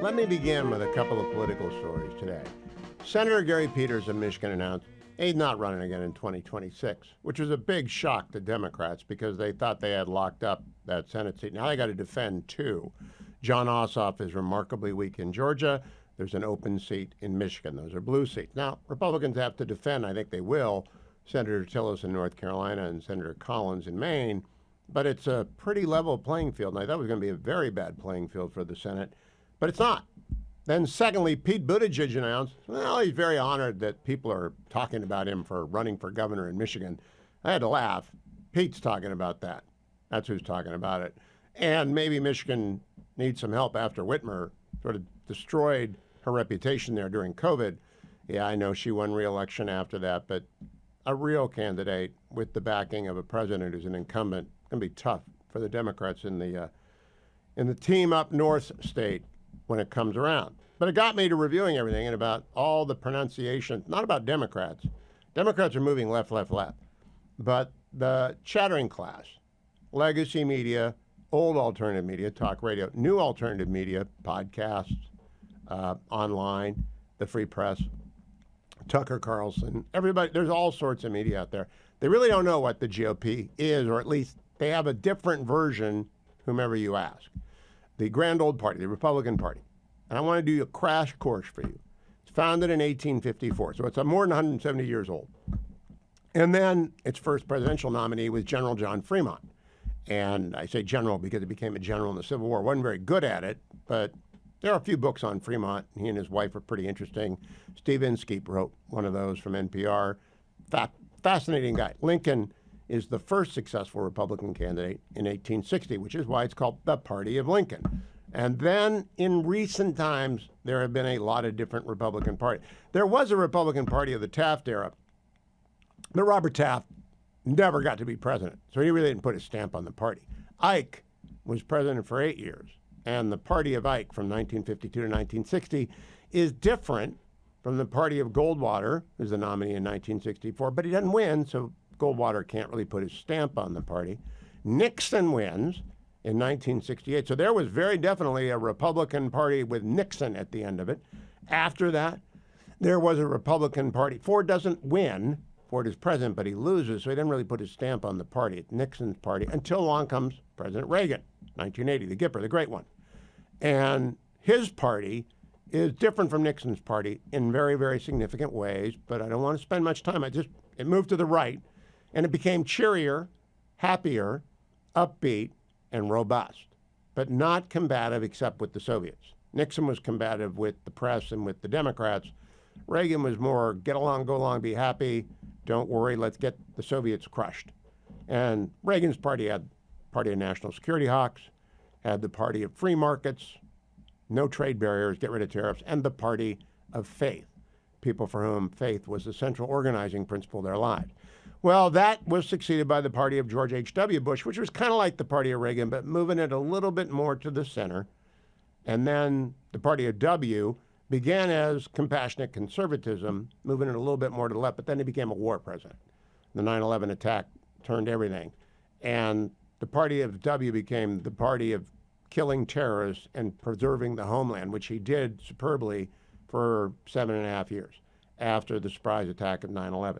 Let me begin with a couple of political stories today. Senator Gary Peters of Michigan announced he's not running again in 2026, which was a big shock to Democrats because they thought they had locked up that Senate seat. Now they got to defend two. John Ossoff is remarkably weak in Georgia. There's an open seat in Michigan. Those are blue seats. Now, Republicans have to defend, I think they will, Senator Tillis in North Carolina and Senator Collins in Maine, but it's a pretty level playing field. And I thought it was going to be a very bad playing field for the Senate, but it's not. Then secondly, Pete Buttigieg announced, well, he's very honored that people are talking about him for running for governor in Michigan. I had to laugh. Pete's talking about that. That's who's talking about it. And maybe Michigan needs some help after Whitmer sort of destroyed her reputation there during COVID. Yeah, I know she won re-election after that, but a real candidate with the backing of a president who's an incumbent can be tough for the Democrats in the team up north state when it comes around. But it got me to reviewing everything and about all the pronunciation, not about Democrats. Democrats are moving left, left, left. But the chattering class, legacy media, old alternative media, talk radio, new alternative media, podcasts, online, the free press, Tucker Carlson, everybody, there's all sorts of media out there. They really don't know what the GOP is, or at least they have a different version, whomever you ask. The grand old party, the Republican Party. And I want to do a crash course for you. It's founded in 1854, so it's more than 170 years old. And then its first presidential nominee was General John Fremont. And I say general because he became a general in the Civil War. Wasn't very good at it, but there are a few books on Fremont. He and his wife are pretty interesting. Steve Inskeep wrote one of those from NPR. Fascinating guy. Lincoln is the first successful Republican candidate in 1860, which is why it's called the Party of Lincoln. And then in recent times, there have been a lot of different Republican parties. There was a Republican Party of the Taft era, but Robert Taft never got to be president, so he really didn't put his stamp on the party. Ike was president for 8 years, and the party of Ike from 1952 to 1960 is different from the party of Goldwater, who's the nominee in 1964, but he doesn't win, so Goldwater can't really put his stamp on the party. Nixon wins in 1968, so there was very definitely a Republican Party with Nixon at the end of it. After that, there was a Republican Party. Ford doesn't win. Ford is president, but he loses, so he didn't really put his stamp on the party. It's Nixon's party, until along comes President Reagan, 1980, the Gipper, the great one. And his party is different from Nixon's party in very, very significant ways, but I don't want to spend much time. It moved to the right, and it became cheerier, happier, upbeat, and robust, but not combative except with the Soviets. Nixon was combative with the press and with the Democrats. Reagan was more get along, go along, be happy, don't worry, let's get the Soviets crushed. And Reagan's party had Party of National Security hawks, had the Party of Free Markets, no trade barriers, get rid of tariffs, and the Party of Faith, people for whom faith was the central organizing principle of their lives. Well, that was succeeded by the party of George H.W. Bush, which was kind of like the party of Reagan, but moving it a little bit more to the center. And then the party of W began as compassionate conservatism, moving it a little bit more to the left, but then he became a war president. The 9/11 attack turned everything. And the party of W became the party of killing terrorists and preserving the homeland, which he did superbly for 7.5 years after the surprise attack of 9/11.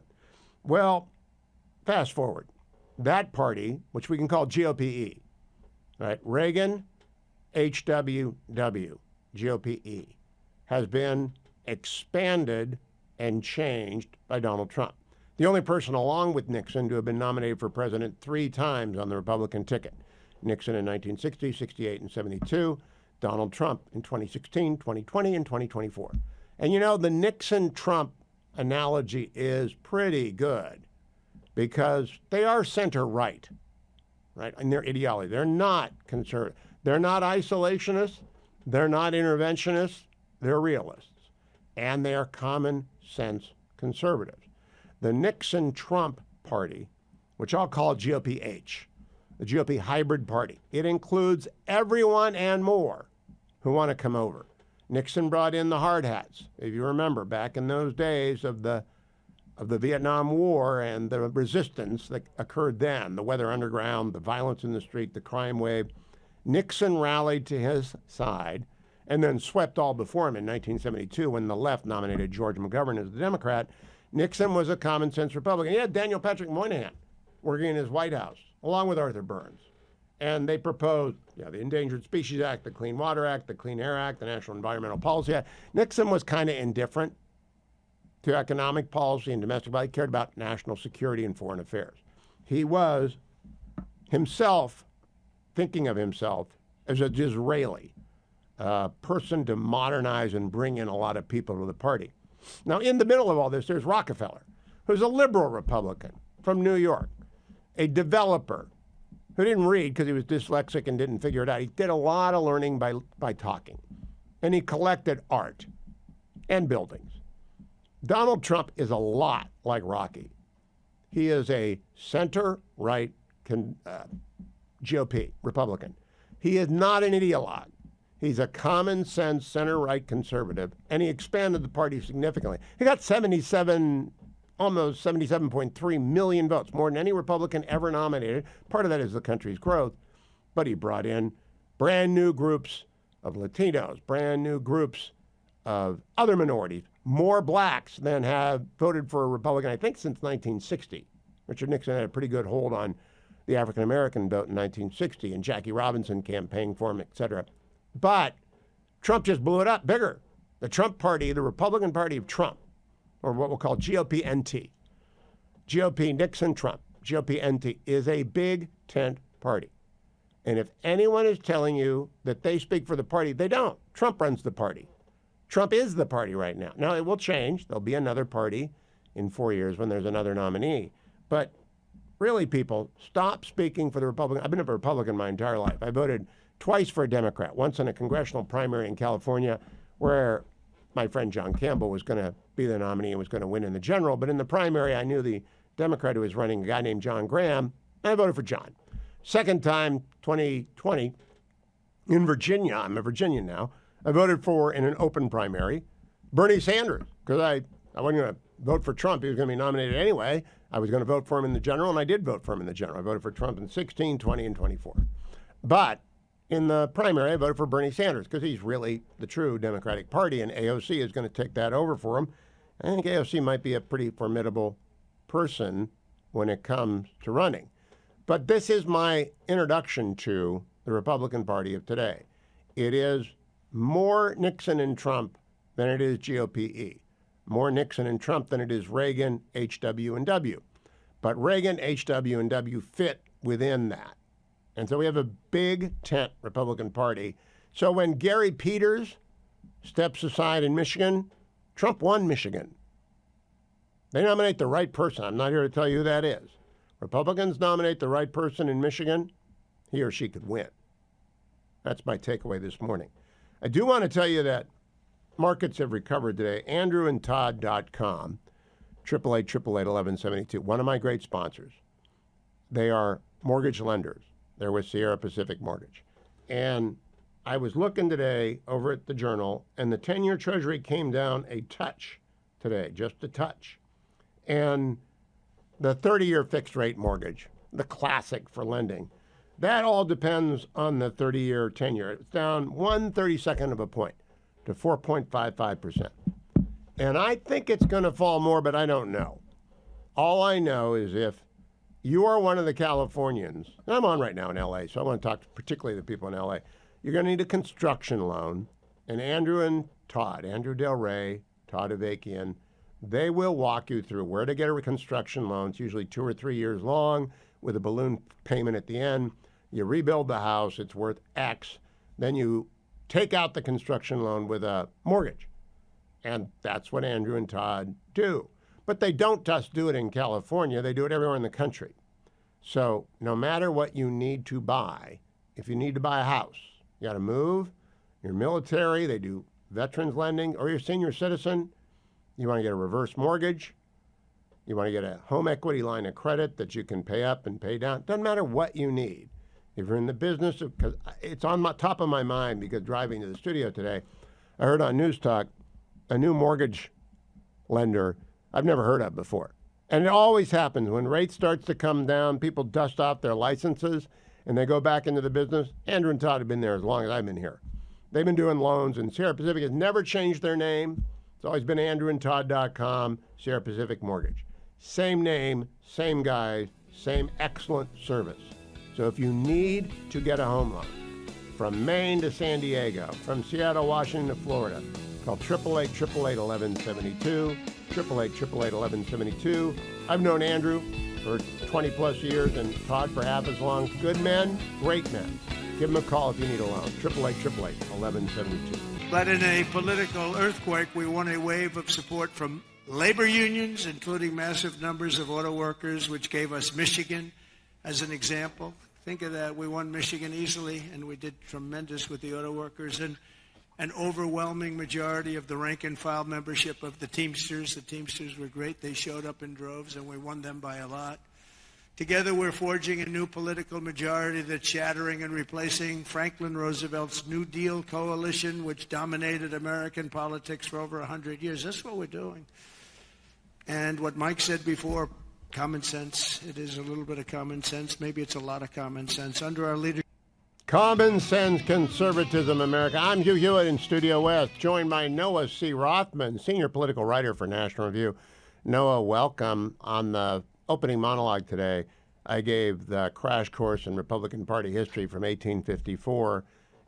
Well, fast forward. That party, which we can call GOPE, right? Reagan, HWW, GOPE, has been expanded and changed by Donald Trump. The only person along with Nixon to have been nominated for president 3 times on the Republican ticket. Nixon in 1960, 68, and 72. Donald Trump in 2016, 2020, and 2024. And you know, the Nixon-Trump analogy is pretty good because they are center-right, right, in their ideology. They're not conservative. They're not isolationists. They're not interventionists. They're realists. And they are common-sense conservatives. The Nixon-Trump party, which I'll call GOP-H, the GOP hybrid party, it includes everyone and more who want to come over. Nixon brought in the hard hats, if you remember, back in those days of the Vietnam War and the resistance that occurred then, the Weather Underground, the violence in the street, the crime wave. Nixon rallied to his side, and then swept all before him in 1972 when the left nominated George McGovern as the Democrat. Nixon was a common sense Republican. He had Daniel Patrick Moynihan working in his White House, along with Arthur Burns. And they proposed the Endangered Species Act, the Clean Water Act, the Clean Air Act, the National Environmental Policy Act. Nixon was kind of indifferent to economic policy and domestic policy. He cared about national security and foreign affairs. He was himself thinking of himself as a Disraeli person to modernize and bring in a lot of people to the party. Now, in the middle of all this, there's Rockefeller, who's a liberal Republican from New York, a developer who didn't read because he was dyslexic and didn't figure it out. He did a lot of learning by talking, and he collected art and buildings. Donald Trump is a lot like Rocky. He is a center-right GOP Republican. He is not an ideologue. He's a common-sense center-right conservative, and he expanded the party significantly. He got almost 77.3 million votes, more than any Republican ever nominated. Part of that is the country's growth, but he brought in brand new groups of Latinos, brand new groups of other minorities, more blacks than have voted for a Republican, I think, since 1960. Richard Nixon had a pretty good hold on the African-American vote in 1960, and Jackie Robinson campaigned for him, et cetera. But Trump just blew it up bigger. The Trump party, the Republican Party of Trump, or what we'll call GOP-NT, GOP Nixon-Trump, GOP-NT, is a big tent party. And if anyone is telling you that they speak for the party, they don't. Trump runs the party. Trump is the party right now. Now, it will change. There'll be another party in 4 years when there's another nominee. But really, people, stop speaking for the Republican. I've been a Republican my entire life. I voted twice for a Democrat, once in a congressional primary in California where my friend John Campbell was going to be the nominee and was going to win in the general. But in the primary, I knew the Democrat who was running, a guy named John Graham, and I voted for John. Second time, 2020, in Virginia, I'm a Virginian now, I voted for, in an open primary, Bernie Sanders, because I wasn't going to vote for Trump. He was going to be nominated anyway. I was going to vote for him in the general, and I did vote for him in the general. I voted for Trump in 16, 20, and 24. But in the primary, I voted for Bernie Sanders because he's really the true Democratic Party, and AOC is going to take that over for him. I think AOC might be a pretty formidable person when it comes to running. But this is my introduction to the Republican Party of today. It is more Nixon and Trump than it is GOP-E. More Nixon and Trump than it is Reagan, HW, and W. But Reagan, HW, and W fit within that. And so we have a big tent Republican Party. So when Gary Peters steps aside in Michigan, Trump won Michigan. They nominate the right person. I'm not here to tell you who that is. Republicans nominate the right person in Michigan, he or she could win. That's my takeaway this morning. I do want to tell you that markets have recovered today. AndrewandTodd.com, 888-888-1172, one of my great sponsors. They are mortgage lenders. They're with Sierra Pacific Mortgage. And I was looking today over at the Journal, and the 10-year Treasury came down a touch today, just a touch. And the 30-year fixed-rate mortgage, the classic for lending, that all depends on the 30-year, 10-year. It's down 1/32 of a point to 4.55%. And I think it's going to fall more, but I don't know. All I know is if you are one of the Californians, and I'm on right now in L.A., so I want to talk particularly to the people in L.A., you're going to need a construction loan. And Andrew and Todd, Andrew Del Rey, Todd Avakian, they will walk you through where to get a construction loan. It's usually 2 or 3 years long with a balloon payment at the end. You rebuild the house, it's worth X. Then you take out the construction loan with a mortgage. And that's what Andrew and Todd do. But they don't just do it in California, they do it everywhere in the country. So no matter what you need to buy, if you need to buy a house, you got to move, you're military, they do veterans lending, or you're a senior citizen, you want to get a reverse mortgage, you want to get a home equity line of credit that you can pay up and pay down. Doesn't matter what you need. If you're in the business of, because it's on top of my mind because driving to the studio today, I heard on News Talk a new mortgage lender I've never heard of before. And it always happens when rates starts to come down, people dust off their licenses and they go back into the business. Andrew and Todd have been there as long as I've been here. They've been doing loans, and Sierra Pacific has never changed their name. It's always been andrewandtodd.com, Sierra Pacific Mortgage. Same name, same guys, same excellent service. So if you need to get a home loan from Maine to San Diego, from Seattle, Washington to Florida, call 888-888-1172, 888-888-1172. I've known Andrew for 20 plus years and Todd for half as long. Good men, great men. Give them a call if you need a loan. 888-888-1172. But in a political earthquake, we won a wave of support from labor unions, including massive numbers of auto workers, which gave us Michigan as an example. Think of that. We won Michigan easily, and we did tremendous with the auto workers. And an overwhelming majority of the rank-and-file membership of the Teamsters. The Teamsters were great. They showed up in droves, and we won them by a lot. Together, we're forging a new political majority that's shattering and replacing Franklin Roosevelt's New Deal coalition, which dominated American politics for over 100 years. That's what we're doing. And what Mike said before, common sense. It is a little bit of common sense. Maybe it's a lot of common sense. Under our leadership. Common sense conservatism, America. I'm Hugh Hewitt in Studio West, joined by Noah C. Rothman, senior political writer for National Review. Noah, welcome. On the opening monologue today, I gave the crash course in Republican Party history from 1854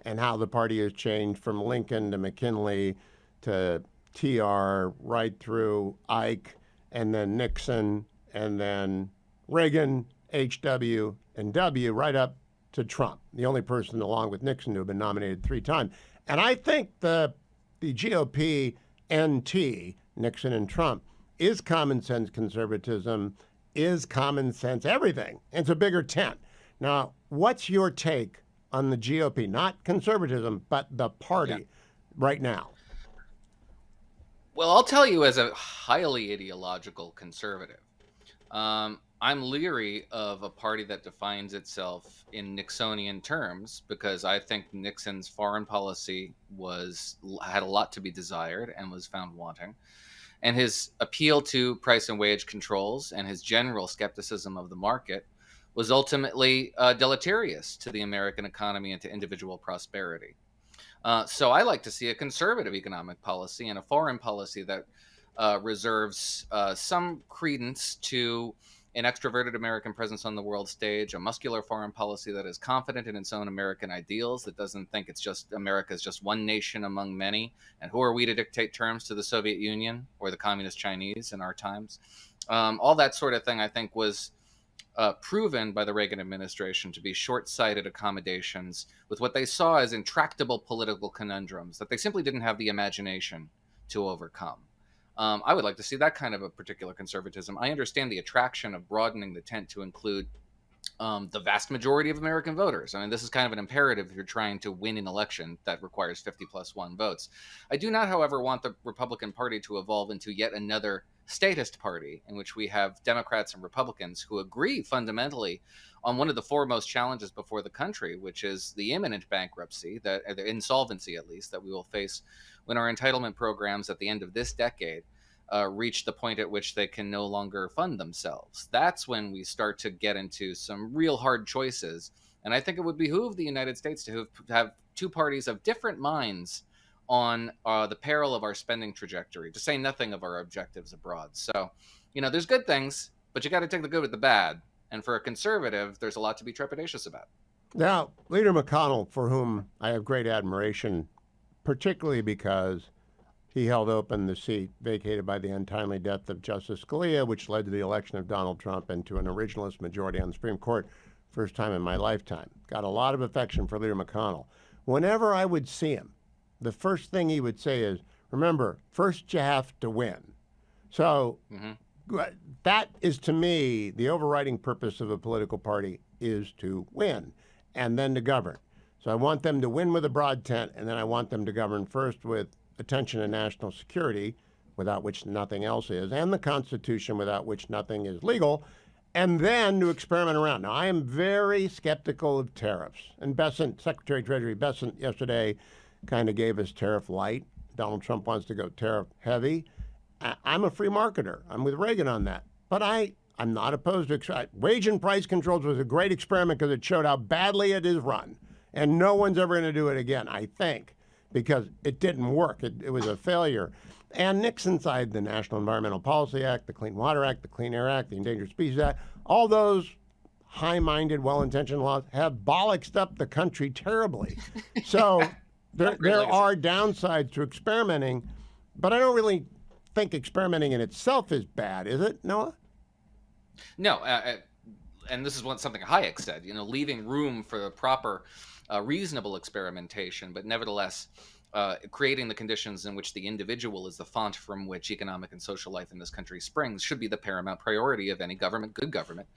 and how the party has changed from Lincoln to McKinley to TR right through Ike and then Nixon and then Reagan, HW, and W right up to Trump, the only person along with Nixon to have been nominated 3 times. And I think the GOP NT, Nixon and Trump, is common sense conservatism, is common sense everything. It's a bigger tent. Now, what's your take on the GOP? Not conservatism, but the party right now. Well, I'll tell you as a highly ideological conservative, I'm leery of a party that defines itself in Nixonian terms because I think Nixon's foreign policy had a lot to be desired and was found wanting. And his appeal to price and wage controls and his general skepticism of the market was ultimately deleterious to the American economy and to individual prosperity. So I like to see a conservative economic policy and a foreign policy that reserves some credence to an extroverted American presence on the world stage, a muscular foreign policy that is confident in its own American ideals, that doesn't think it's just America's just one nation among many, and who are we to dictate terms to the Soviet Union or the Communist Chinese in our times. All that sort of thing, I think, was proven by the Reagan administration to be short-sighted accommodations with what they saw as intractable political conundrums that they simply didn't have the imagination to overcome. I would like to see that kind of a particular conservatism. I understand the attraction of broadening the tent to include the vast majority of American voters. I mean, this is kind of an imperative if you're trying to win an election that requires 50+1 votes. I do not, however, want the Republican Party to evolve into yet another statist party in which we have Democrats and Republicans who agree fundamentally on one of the foremost challenges before the country, which is the imminent bankruptcy, the insolvency at least, that we will face when our entitlement programs at the end of this decade reach the point at which they can no longer fund themselves. That's when we start to get into some real hard choices. And I think it would behoove the United States to have two parties of different minds on the peril of our spending trajectory, to say nothing of our objectives abroad. So, there's good things, but you got to take the good with the bad. And for a conservative, there's a lot to be trepidatious about. Now, Leader McConnell, for whom I have great admiration, particularly because he held open the seat vacated by the untimely death of Justice Scalia, which led to the election of Donald Trump and to an originalist majority on the Supreme Court, first time in my lifetime. Got a lot of affection for Leader McConnell. Whenever I would see him, the first thing he would say is, remember, first you have to win. So that is, to me, the overriding purpose of a political party is to win and then to govern. So I want them to win with a broad tent, and then I want them to govern first with attention to national security, without which nothing else is, and the Constitution, without which nothing is legal, and then to experiment around. Now, I am very skeptical of tariffs. And Bessent, Secretary of Treasury Bessent, yesterday kind of gave us tariff light. Donald Trump wants to go tariff heavy. I'm a free marketer. I'm with Reagan on that. But I'm not opposed to wage and price controls was a great experiment because it showed how badly it is run. And no one's ever going to do it again, I think. because it didn't work. It was a failure. And Nixon signed the National Environmental Policy Act, the Clean Water Act, the Clean Air Act, the Endangered Species Act. All those high-minded, well-intentioned laws have bollocksed up the country terribly. So there are downsides to experimenting, but I don't really think experimenting in itself is bad, is it, Noah? No, and this is something Hayek said, leaving room for the proper, reasonable experimentation, but nevertheless creating the conditions in which the individual is the font from which economic and social life in this country springs should be the paramount priority of any government, good government,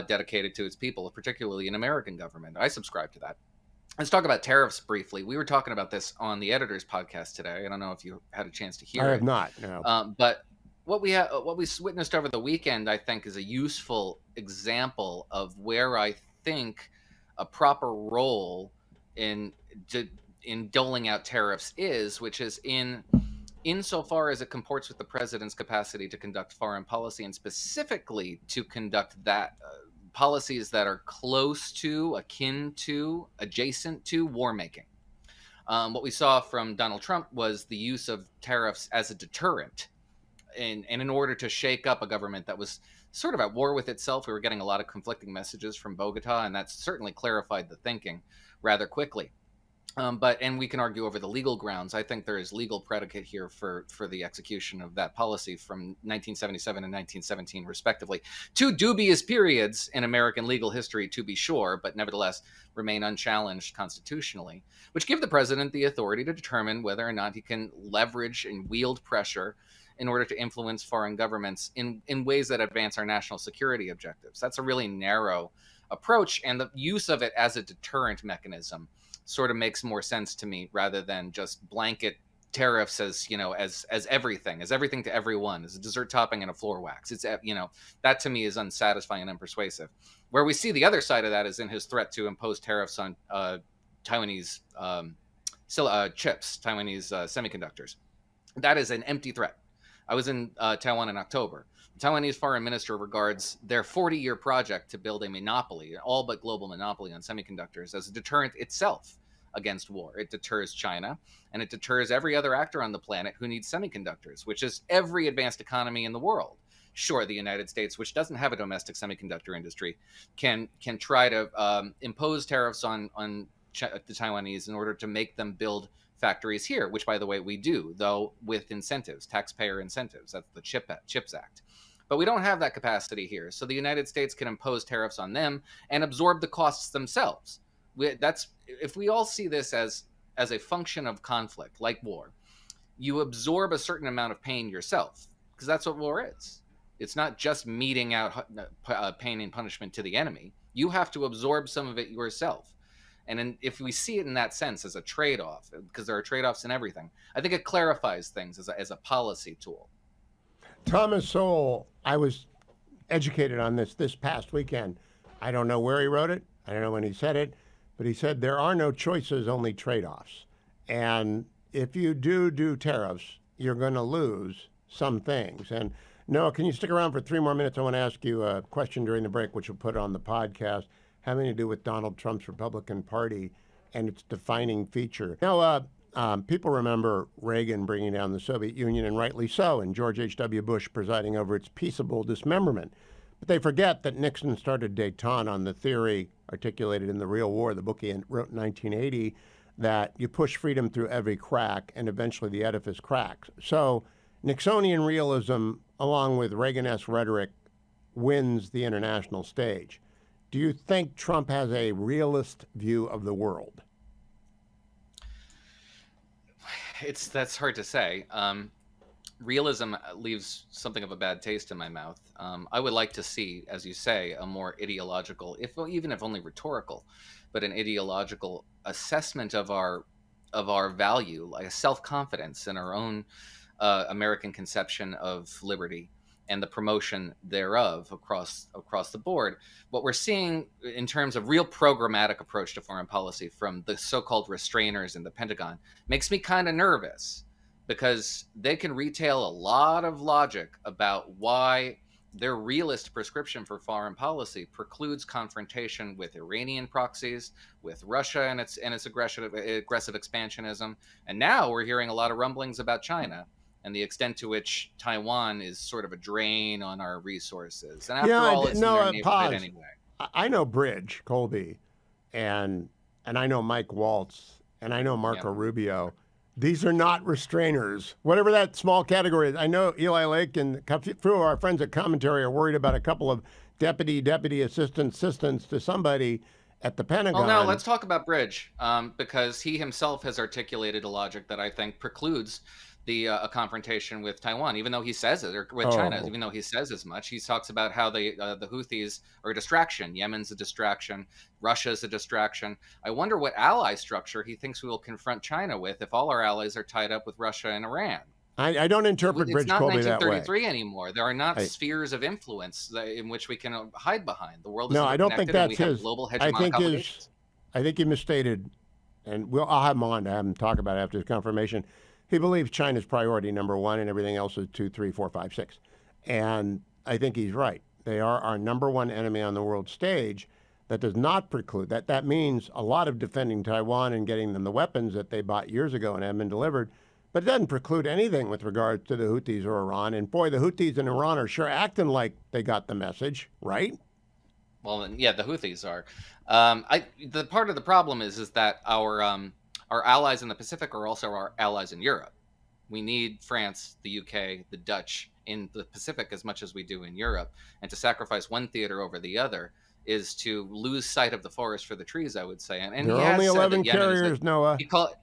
dedicated to its people, particularly an American government. I subscribe to that. Let's talk about tariffs briefly. We were talking about this on the editor's podcast today. I don't know if you had a chance to hear it. I have not, no. But what we witnessed over the weekend, I think, is a useful example of where I think a proper role in doling out tariffs is, which is insofar as it comports with the president's capacity to conduct foreign policy, and specifically to conduct that policies that are close to, akin to, adjacent to war making. What we saw from Donald Trump was the use of tariffs as a deterrent, and in order to shake up a government that was sort of at war with itself. We were getting a lot of conflicting messages from Bogota, and that's certainly clarified the thinking rather quickly. And we can argue over the legal grounds. I think there is legal predicate here for the execution of that policy from 1977 and 1917, respectively. Two dubious periods in American legal history, to be sure, but nevertheless remain unchallenged constitutionally, which give the president the authority to determine whether or not he can leverage and wield pressure in order to influence foreign governments in ways that advance our national security objectives. That's a really narrow approach, and the use of it as a deterrent mechanism sort of makes more sense to me, rather than just blanket tariffs as everything to everyone, as a dessert topping and a floor wax. It's that to me is unsatisfying and unpersuasive. Where we see the other side of that is in his threat to impose tariffs on Taiwanese chips, Taiwanese semiconductors. That is an empty threat. I was in Taiwan in October. The Taiwanese foreign minister regards their 40-year project to build a monopoly, all but global monopoly on semiconductors, as a deterrent itself against war. It deters China, and it deters every other actor on the planet who needs semiconductors, which is every advanced economy in the world. Sure, the United States, which doesn't have a domestic semiconductor industry, can try to impose tariffs on the Taiwanese in order to make them build factories here, which, by the way, we do, though with incentives, taxpayer incentives. That's the CHIPS Act. But we don't have that capacity here. So the United States can impose tariffs on them and absorb the costs themselves. If we all see this as a function of conflict, like war, you absorb a certain amount of pain yourself, because that's what war is. It's not just meting out pain and punishment to the enemy. You have to absorb some of it yourself. And if we see it in that sense as a trade-off, because there are trade-offs in everything, I think it clarifies things as a policy tool. Thomas Sowell, I was educated on this past weekend. I don't know where he wrote it. I don't know when he said it, but he said there are no choices, only trade-offs. And if you do tariffs, you're going to lose some things. And Noah, can you stick around for 3 more minutes? I want to ask you a question during the break, which we'll put on the podcast, having to do with Donald Trump's Republican Party and its defining feature. Now, people remember Reagan bringing down the Soviet Union, and rightly so, and George H.W. Bush presiding over its peaceable dismemberment. But they forget that Nixon started détente on the theory articulated in The Real War, the book he wrote in 1980, that you push freedom through every crack and eventually the edifice cracks. So Nixonian realism, along with Reagan-esque rhetoric, wins the international stage. Do you think Trump has a realist view of the world? That's hard to say. Realism leaves something of a bad taste in my mouth. I would like to see, as you say, a more ideological, even if only rhetorical, but an ideological assessment of our value, like a self-confidence in our own American conception of liberty and the promotion thereof across the board. What we're seeing in terms of real programmatic approach to foreign policy from the so-called restrainers in the Pentagon makes me kind of nervous, because they can retail a lot of logic about why their realist prescription for foreign policy precludes confrontation with Iranian proxies, with Russia and its aggressive expansionism, and now we're hearing a lot of rumblings about China and the extent to which Taiwan is sort of a drain on our resources. And after all, it's in their neighborhood pause. anyway. I know Bridge Colby, and I know Mike Waltz, and I know Marco Rubio. These are not restrainers, whatever that small category is. I know Eli Lake and a few of our friends at Commentary are worried about a couple of deputy assistants to somebody at the Pentagon. Well, no, let's talk about Bridge, because he himself has articulated a logic that I think precludes a confrontation with Taiwan, even though he says it, or with China, even though he says as much. He talks about how the Houthis are a distraction. Yemen's a distraction. Russia's a distraction. I wonder what ally structure he thinks we will confront China with if all our allies are tied up with Russia and Iran. I don't interpret Bridge Colby that way. It's not 1933 anymore. There are not spheres of influence in which we can hide behind. The world is I don't think that's his. Global hegemonic obligations. I think he misstated, and I'll have him on to have him talk about it after his confirmation. He believes China's priority number one, and everything else is 2, 3, 4, 5, 6. And I think he's right. They are our number one enemy on the world stage. That does not preclude that. That means a lot of defending Taiwan and getting them the weapons that they bought years ago and have been delivered. But it doesn't preclude anything with regards to the Houthis or Iran. And boy, the Houthis in Iran are sure acting like they got the message, right? Well, yeah, the Houthis are. The part of the problem is that our allies in the Pacific are also our allies in Europe. We need France, the UK, the Dutch in the Pacific as much as we do in Europe. And to sacrifice one theater over the other is to lose sight of the forest for the trees, I would say. And there are only 11 carriers, Noah. He called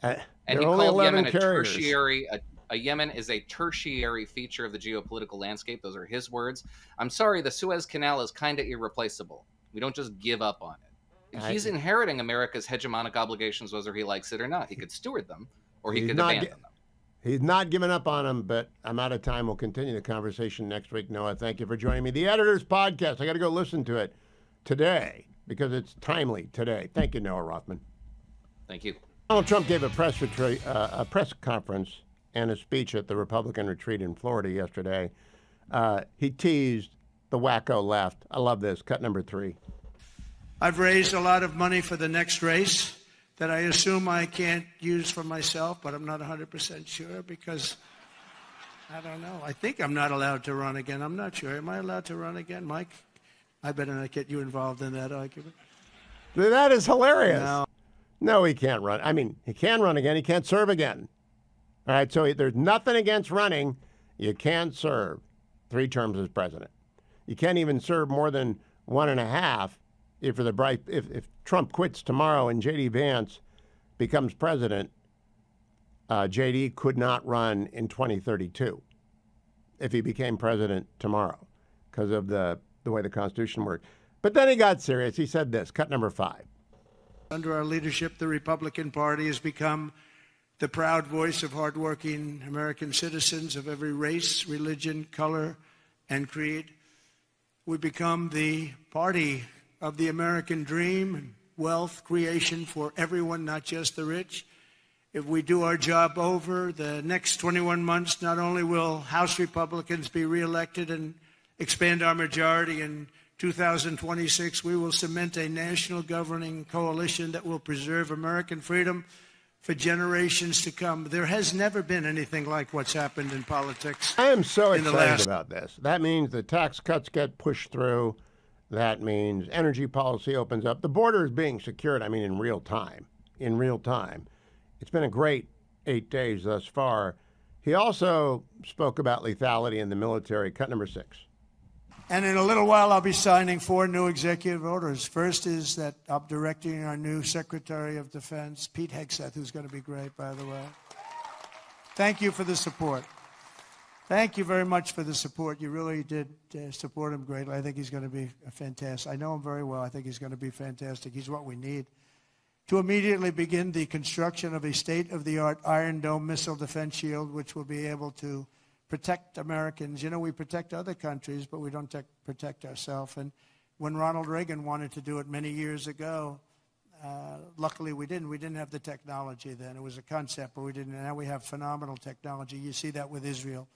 Yemen a tertiary. A Yemen is a tertiary feature of the geopolitical landscape. Those are his words. I'm sorry, the Suez Canal is kind of irreplaceable. We don't just give up on it. He's inheriting America's hegemonic obligations, whether he likes it or not. He could steward them, or he could abandon them. He's not giving up on them, but I'm out of time. We'll continue the conversation next week. Noah, thank you for joining me. The Editor's Podcast, I got to go listen to it today because it's timely today. Thank you, Noah Rothman. Thank you. Donald Trump gave a press conference and a speech at the Republican retreat in Florida yesterday. He teased the wacko left. I love this. Cut number 3. I've raised a lot of money for the next race that I assume I can't use for myself, but I'm not 100% sure because I don't know. I think I'm not allowed to run again. I'm not sure. Am I allowed to run again, Mike? I better not get you involved in that argument. That is hilarious. No, he can't run. I mean, he can run again. He can't serve again. All right, so there's nothing against running. You can't serve 3 terms as president. You can't even serve more than 1.5 if Trump quits tomorrow and J.D. Vance becomes president. J.D. could not run in 2032 if he became president tomorrow because of the way the Constitution worked. But then he got serious. He said this, cut number 5. Under our leadership, the Republican Party has become the proud voice of hardworking American citizens of every race, religion, color, and creed. We become the party of the American dream and wealth creation for everyone, not just the rich. If we do our job over the next 21 months, not only will House Republicans be reelected and expand our majority in 2026, we will cement a national governing coalition that will preserve American freedom for generations to come. There has never been anything like what's happened in politics. I am so excited about this. That means the tax cuts get pushed through. That means energy policy opens up. The border is being secured, in real time. In real time. It's been a great 8 days thus far. He also spoke about lethality in the military. Cut number 6. And in a little while, I'll be signing 4 new executive orders. First is that I'm directing our new Secretary of Defense, Pete Hegseth, who's going to be great, by the way. Thank you for the support. Thank you very much for the support. You really did support him greatly. I think he's going to be fantastic. I know him very well. I think he's going to be fantastic. He's what we need to immediately begin the construction of a state-of-the-art Iron Dome missile defense shield, which will be able to protect Americans. We protect other countries, but we don't protect ourselves. And when Ronald Reagan wanted to do it many years ago, luckily we didn't. We didn't have the technology then. It was a concept, but we didn't. And now we have phenomenal technology. You see that with Israel.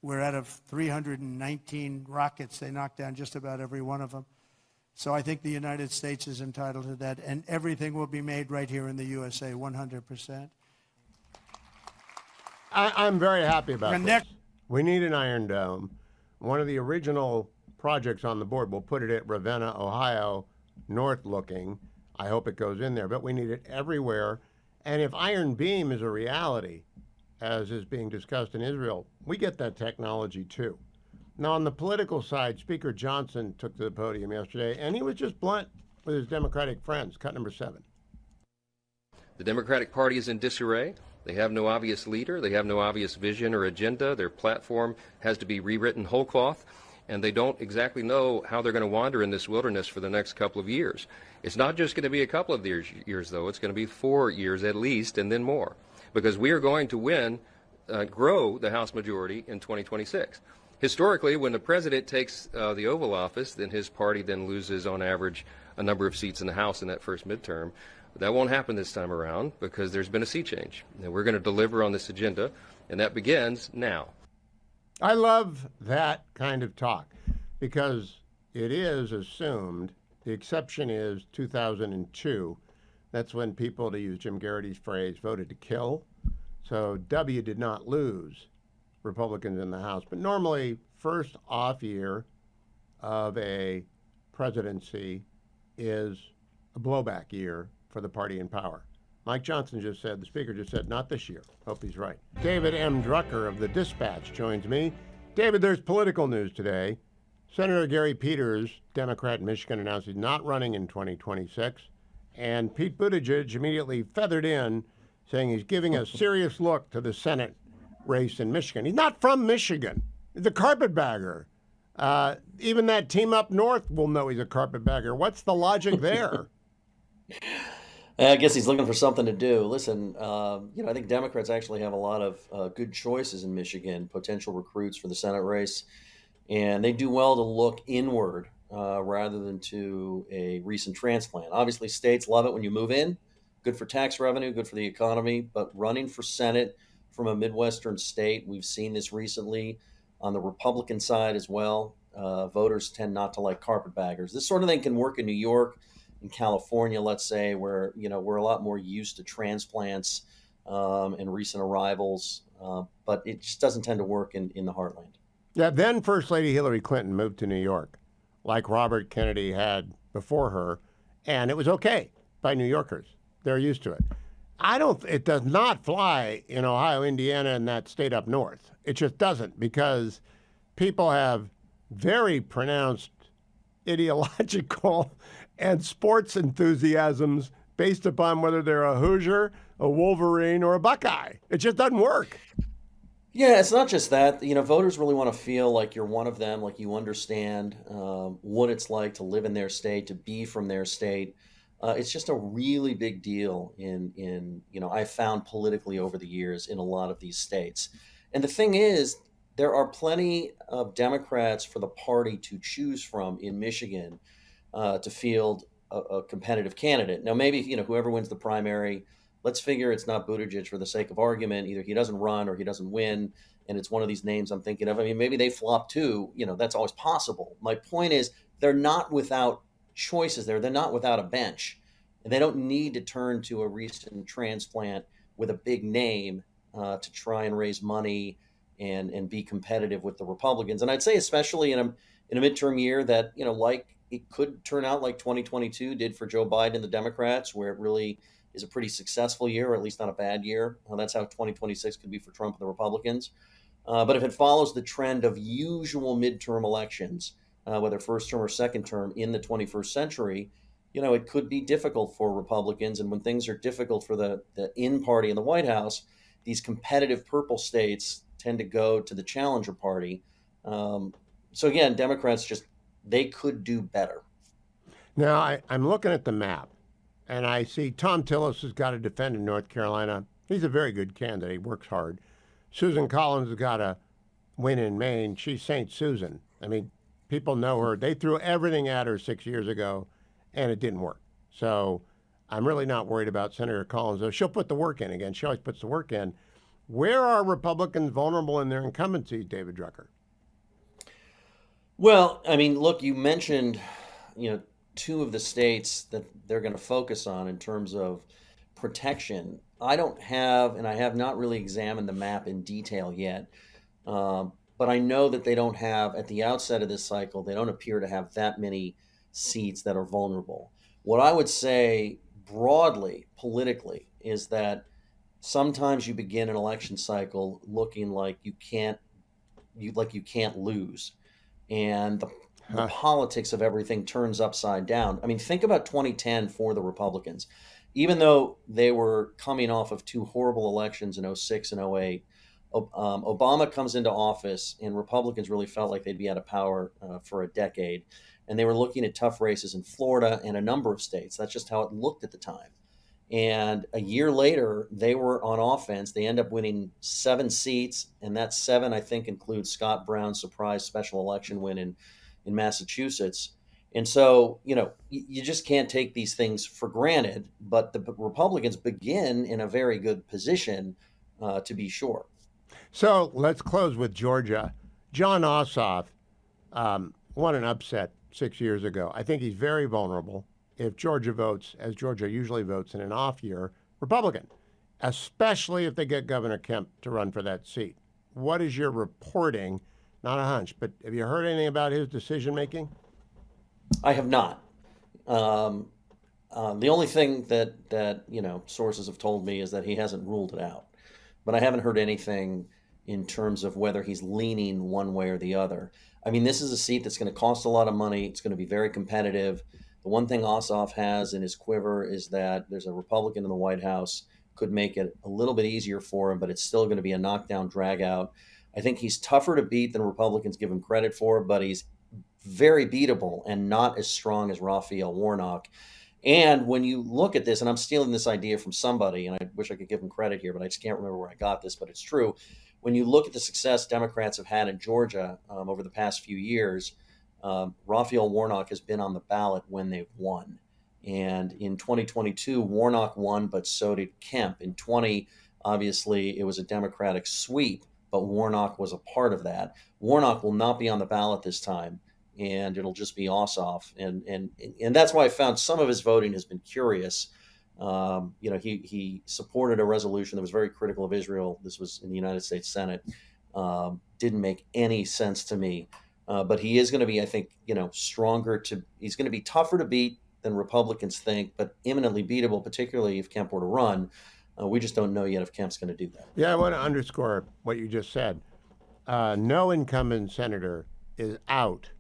we're out of 319 rockets. They knocked down just about every one of them. So I think the United States is entitled to that, and everything will be made right here in the USA, 100%. I'm very happy about this. We need an Iron Dome. One of the original projects on the board, we'll put it at Ravenna, Ohio, north looking. I hope it goes in there, but we need it everywhere. And if Iron Beam is a reality, as is being discussed in Israel, we get that technology too. Now, on the political side, Speaker Johnson took to the podium yesterday, and he was just blunt with his Democratic friends. Cut number 7. The Democratic Party is in disarray. They have no obvious leader. They have no obvious vision or agenda. Their platform has to be rewritten whole cloth, and they don't exactly know how they're going to wander in this wilderness for the next couple of years. It's not just going to be a couple of years, though. It's going to be 4 years at least, and then more, because we are going to grow the House majority in 2026. Historically, when the president takes the Oval Office, then his party then loses, on average, a number of seats in the House in that first midterm. That won't happen this time around because there's been a sea change. And we're going to deliver on this agenda, and that begins now. I love that kind of talk because it is assumed, the exception is 2002. That's when people, to use Jim Garrity's phrase, voted to kill. So W did not lose Republicans in the House. But normally, first off year of a presidency is a blowback year for the party in power. Mike Johnson just said, the speaker just said, not this year. Hope he's right. David M. Drucker of the Dispatch joins me. David, there's political news today. Senator Gary Peters, Democrat in Michigan, announced he's not running in 2026. And Pete Buttigieg immediately feathered in, saying he's giving a serious look to the Senate race in Michigan. He's not from Michigan. He's a carpetbagger. Even that team up north will know he's a carpetbagger. What's the logic there? I guess he's looking for something to do. Listen, I think Democrats actually have a lot of good choices in Michigan, potential recruits for the Senate race, and they do well to look inward rather than to a recent transplant. Obviously, states love it when you move in. Good for tax revenue, good for the economy, but running for Senate from a Midwestern state, we've seen this recently on the Republican side as well. Voters tend not to like carpetbaggers. This sort of thing can work in New York, in California, let's say, where we're a lot more used to transplants and recent arrivals, but it just doesn't tend to work in the heartland. Yeah, then First Lady Hillary Clinton moved to New York, like Robert Kennedy had before her, and it was okay by New Yorkers. They're used to it. It does not fly in Ohio, Indiana, and that state up north. It just doesn't, because people have very pronounced ideological and sports enthusiasms based upon whether they're a Hoosier, a Wolverine, or a Buckeye. It just doesn't work. Yeah, it's not just that. Voters really want to feel like you're one of them, like you understand what it's like to live in their state, to be from their state. It's just a really big deal I've found politically over the years in a lot of these states. And the thing is, there are plenty of Democrats for the party to choose from in Michigan to field a competitive candidate. Now, maybe, whoever wins the primary, let's figure it's not Buttigieg for the sake of argument. Either he doesn't run or he doesn't win, and it's one of these names I'm thinking of. I mean, maybe they flop too. That's always possible. My point is, they're not without choices there. They're not without a bench. And they don't need to turn to a recent transplant with a big name to try and raise money and be competitive with the Republicans. And I'd say especially in a midterm year that, like it could turn out like 2022 did for Joe Biden and the Democrats, where it really is a pretty successful year, or at least not a bad year. That's how 2026 could be for Trump and the Republicans. But if it follows the trend of usual midterm elections, whether first term or second term in the 21st century, it could be difficult for Republicans. And when things are difficult for the in party in the White House, these competitive purple states tend to go to the challenger party. So again, Democrats they could do better. Now, I'm looking at the map, and I see Tom Tillis has got to defend in North Carolina. He's a very good candidate. He works hard. Susan Collins has got to win in Maine. She's St. Susan. I mean, people know her. They threw everything at her 6 years ago, and it didn't work. So I'm really not worried about Senator Collins, though. She'll put the work in again. She always puts the work in. Where are Republicans vulnerable in their incumbency, David Drucker? Well, I mean, look, you mentioned, two of the states that they're going to focus on in terms of protection. I don't have, and I have not really examined the map in detail yet, but I know that they don't have, at the outset of this cycle, they don't appear to have that many seats that are vulnerable. What I would say broadly, politically, is that sometimes you begin an election cycle looking like you can't lose, and the Huh. politics of everything turns upside down. I mean, think about 2010 for the Republicans. Even though they were coming off of two horrible elections in '06 and '08, Obama comes into office, and Republicans really felt like they'd be out of power for a decade. And they were looking at tough races in Florida and a number of states. That's just how it looked at the time. And a year later, they were on offense. They end up winning 7 seats, and that 7, I think, includes Scott Brown's surprise special election win in Massachusetts. And so, you just can't take these things for granted. But the Republicans begin in a very good position, to be sure. So let's close with Georgia. John Ossoff won an upset 6 years ago. I think he's very vulnerable if Georgia votes, as Georgia usually votes in an off year, Republican, especially if they get Governor Kemp to run for that seat. What is your reporting? Not a hunch, but have you heard anything about his decision making? I have not. The only thing that sources have told me is that he hasn't ruled it out, but I haven't heard anything in terms of whether he's leaning one way or the other. I mean, this is a seat that's going to cost a lot of money. It's going to be very competitive. The one thing Ossoff has in his quiver is that there's a Republican in the White House, could make it a little bit easier for him, but it's still going to be a knockdown, drag out. I think he's tougher to beat than Republicans give him credit for, but he's very beatable and not as strong as Raphael Warnock. And when you look at this, and I'm stealing this idea from somebody, and I wish I could give him credit here, but I just can't remember where I got this, but it's true. When you look at the success Democrats have had in Georgia over the past few years, Raphael Warnock has been on the ballot when they've won. And in 2022, Warnock won, but so did Kemp. In 20, obviously, it was a Democratic sweep, but Warnock was a part of that. Warnock will not be on the ballot this time, and it'll just be Ossoff. And that's why I found some of his voting has been curious. He supported a resolution that was very critical of Israel. This was in the United States Senate. Didn't make any sense to me. But he is going to be, I think, he's going to be tougher to beat than Republicans think, but imminently beatable, particularly if Kemp were to run. We just don't know yet if Kemp's going to do that. Yeah, I want to underscore what you just said. No incumbent senator is out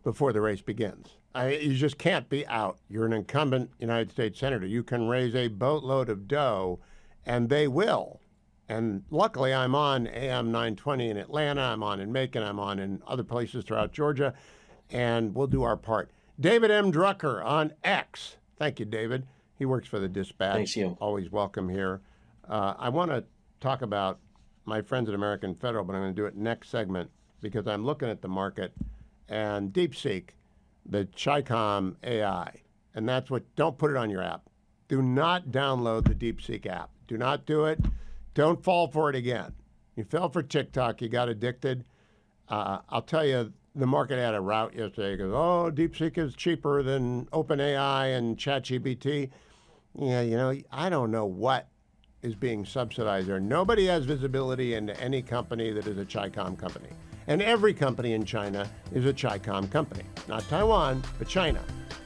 before the race begins. You just can't be out. You're an incumbent United States senator. You can raise a boatload of dough, and they will. And luckily, I'm on AM 920 in Atlanta. I'm on in Macon. I'm on in other places throughout Georgia, and we'll do our part. David M. Drucker on X. Thank you, David. He works for the Dispatch. Thanks, Hugh. Always welcome here. I want to talk about my friends at American Federal, but I'm going to do it next segment because I'm looking at the market and DeepSeek, the Chicom AI, and that's what. Don't put it on your app. Do not download the DeepSeek app. Do not do it. Don't fall for it again. You fell for TikTok. You got addicted. I'll tell you, the market had a rout yesterday. It goes, oh, DeepSeek is cheaper than OpenAI and ChatGPT. Yeah, I don't know what is being subsidized there. Nobody has visibility into any company that is a Chicom company. And every company in China is a Chicom company. Not Taiwan, but China.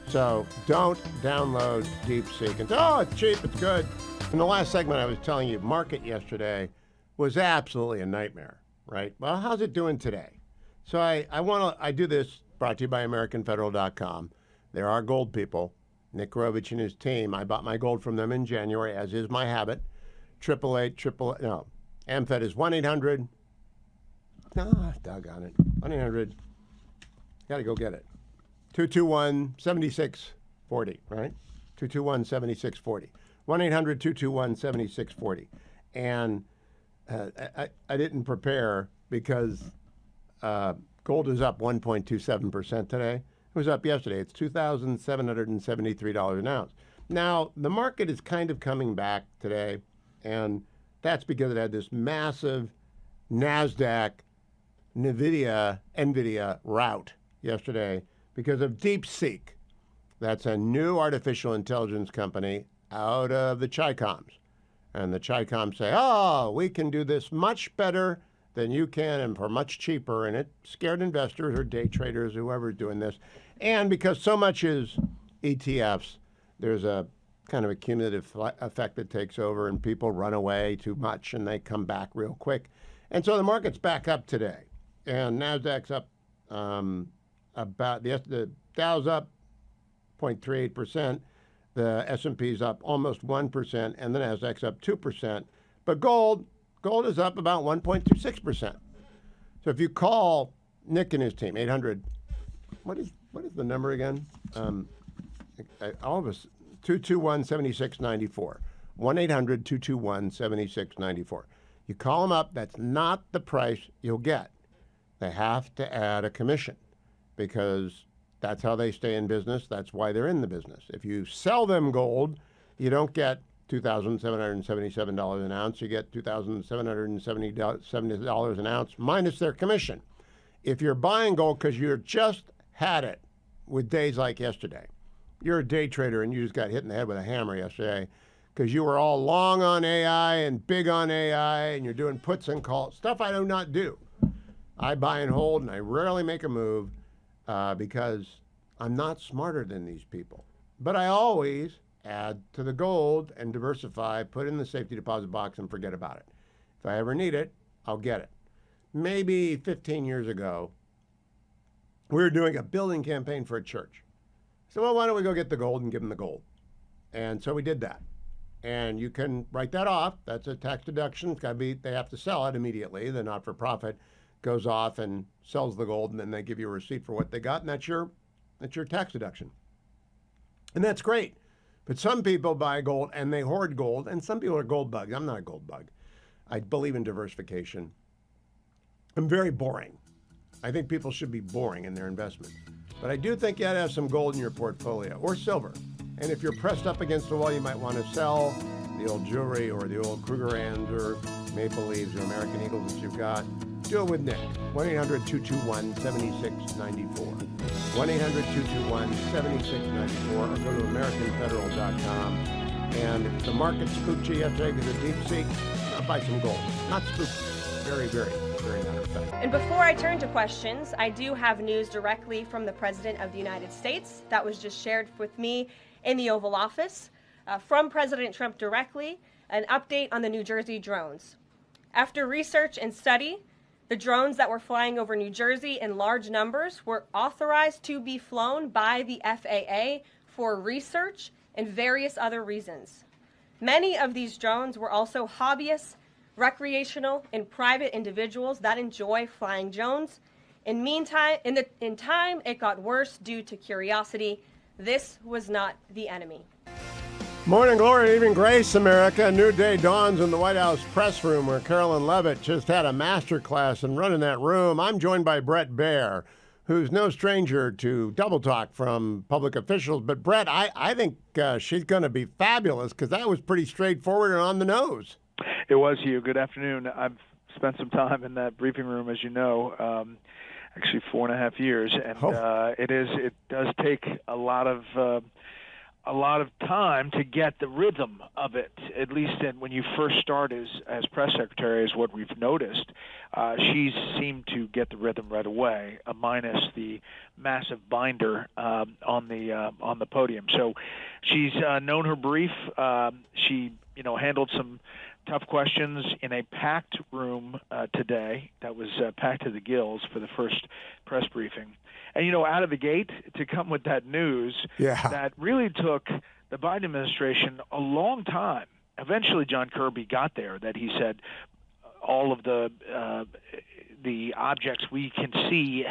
So don't download DeepSeek and say, oh, it's cheap, it's good. In the last segment, I was telling you, market yesterday was absolutely a nightmare, right? Well, how's it doing today? So I do this brought to you by AmericanFederal.com. They're our gold people. Nick Rovich and his team. I bought my gold from them in January, as is my habit. AmFed is 1-800. Doggone it. 1-800. Got to go get it. 221-7640, right? 221-7640. 1-800-221-7640. And I didn't prepare because gold is up 1.27% today. It was up yesterday. It's $2,773 an ounce. Now, the market is kind of coming back today, and That's because it had this massive NASDAQ, NVIDIA rout yesterday because of DeepSeek. That's a new artificial intelligence company out of the Chi-Coms. And the Chi-Coms say, oh, we can do this much better than you can and for much cheaper. And it scared investors or day traders, whoever's doing this. And because so much is ETFs, there's a kind of a cumulative effect that takes over and people run away too much and they come back real quick. And so the market's back up today. And NASDAQ's up the Dow's up 0.38%. The S&P's up almost 1%, and the NASDAQ's up 2%. But gold is up about 1.26%. So if you call Nick and his team, 800, what is the number again? All of us, 221-7694. 1-800-221-7694. You call them up, that's not the price you'll get. They have to add a commission because that's how they stay in business. That's why they're in the business. If you sell them gold, you don't get $2,777 an ounce. You get $2,770 an ounce minus their commission. If you're buying gold because you just had it with days like yesterday, you're a day trader and you just got hit in the head with a hammer yesterday because you were all long on AI and big on AI and you're doing puts and calls, stuff I do not do. I buy and hold and I rarely make a move. Because I'm not smarter than these people. But I always add to the gold and diversify, put it in the safety deposit box and forget about it. If I ever need it, I'll get it. Maybe 15 years ago, we were doing a building campaign for a church. So, well, why don't we go get the gold and give them the gold? And so we did that. And you can write that off. That's a tax deduction. It's gotta be, they have to sell it immediately. The not-for-profit goes off and sells the gold, and then they give you a receipt for what they got, and that's your tax deduction. And that's great. But some people buy gold and they hoard gold, and some people are gold bugs. I'm not a gold bug. I believe in diversification. I'm very boring. I think people should be boring in their investments. But I do think you ought to have some gold in your portfolio, or silver. And if you're pressed up against the wall, you might want to sell the old jewelry or the old Krugerrands or Maple Leaves or American Eagles that you've got. Do it with Nick. 1-800-221-7694. 1-800-221-7694 or go to AmericanFederal.com. And if the market spooked you yesterday because of DeepSeek, I'll buy some gold. Not spooky. Very, very, very matter of fact. And before I turn to questions, I do have news directly from the President of the United States that was just shared with me in the Oval Office. From President Trump directly, an update on the New Jersey drones. After research and study, the drones that were flying over New Jersey in large numbers were authorized to be flown by the FAA for research and various other reasons. Many of these drones were also hobbyists, recreational, and private individuals that enjoy flying drones. In time, it got worse due to curiosity. This was not the enemy. Morning glory, evening grace, America. A new day dawns in the White House press room where Carolyn Levitt just had a master class and running that room. I'm joined by Brett Baer, who's no stranger to double talk from public officials. But Brett, I think she's going to be fabulous because that was pretty straightforward and on the nose. It was, Hugh. Good afternoon. I've spent some time in that briefing room, as you know, actually 4.5 years, and it does take a lot of time to get the rhythm of it. At least when you first start as press secretary, is what we've noticed. She seemed to get the rhythm right away, minus the massive binder on the podium. So she's known her brief. She handled some tough questions in a packed room today that was packed to the gills for the first press briefing. And, out of the gate, to come with that news, that really took the Biden administration a long time. Eventually, John Kirby got there, that he said all of the objects we can see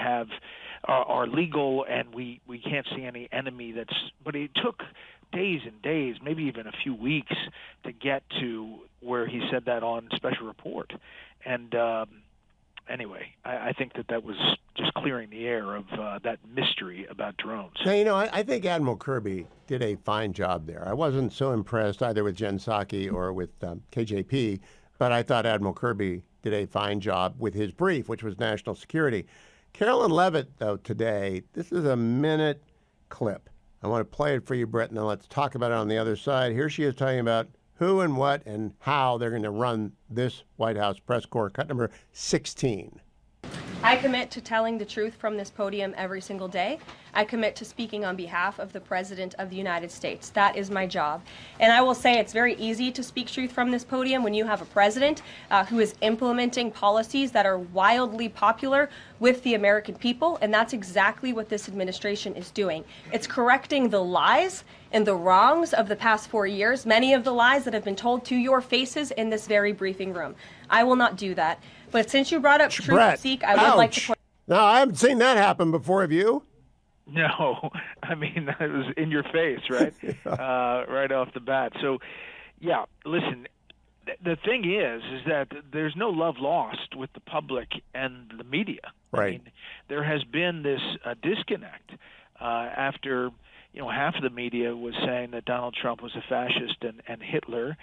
are legal and we can't see any enemy. But it took days and days, maybe even a few weeks, to get to where he said that on special report. And anyway, I think that was just clearing the air of that mystery about drones. Now, I think Admiral Kirby did a fine job there. I wasn't so impressed either with Jen Psaki or with KJP, but I thought Admiral Kirby did a fine job with his brief, which was national security. Carolyn Levitt, though, today, this is a minute clip. I want to play it for you, Brett, and then let's talk about it on the other side. Here she is talking about who and what and how they're going to run this White House press corps, cut number 16. I commit to telling the truth from this podium every single day. I commit to speaking on behalf of the President of the United States. That is my job. And I will say it's very easy to speak truth from this podium when you have a president who is implementing policies that are wildly popular with the American people, and that's exactly what this administration is doing. It's correcting the lies and the wrongs of the past 4 years, many of the lies that have been told to your faces in this very briefing room. I will not do that. But since you brought up truth Brett, seek, I would like to point. No, I haven't seen that happen before. Have you? No, I mean, it was in your face, right? Right off the bat. So, yeah, listen, the thing is that there's no love lost with the public and the media. Right. I mean, there has been this disconnect after, half of the media was saying that Donald Trump was a fascist and Hitler.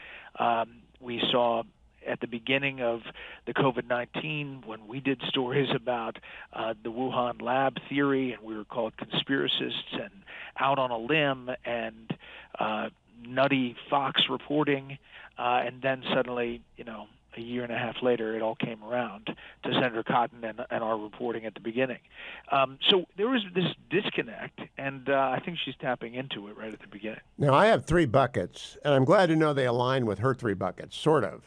We saw at the beginning of the COVID-19, when we did stories about the Wuhan lab theory, and we were called conspiracists and out on a limb and nutty Fox reporting, and then suddenly, a year and a half later, it all came around to Senator Cotton and our reporting at the beginning. So there was this disconnect, and I think she's tapping into it right at the beginning. Now, I have 3 buckets, and I'm glad to know they align with her 3 buckets, sort of.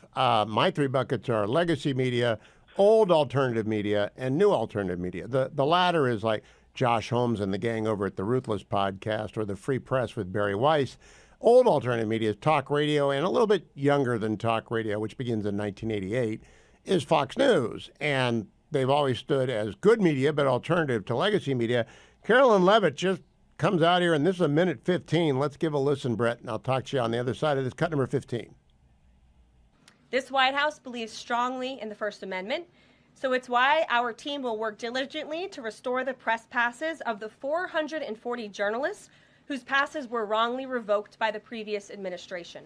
My 3 buckets are legacy media, old alternative media, and new alternative media. The latter is like Josh Holmes and the gang over at the Ruthless podcast or the Free Press with Barry Weiss. Old alternative media is talk radio, and a little bit younger than talk radio, which begins in 1988, is Fox News. And they've always stood as good media, but alternative to legacy media. Carolyn Levitt just comes out here, and this is a minute 15. Let's give a listen, Brett, and I'll talk to you on the other side of this. Cut number 15. This White House believes strongly in the First Amendment, so it's why our team will work diligently to restore the press passes of the 440 journalists whose passes were wrongly revoked by the previous administration.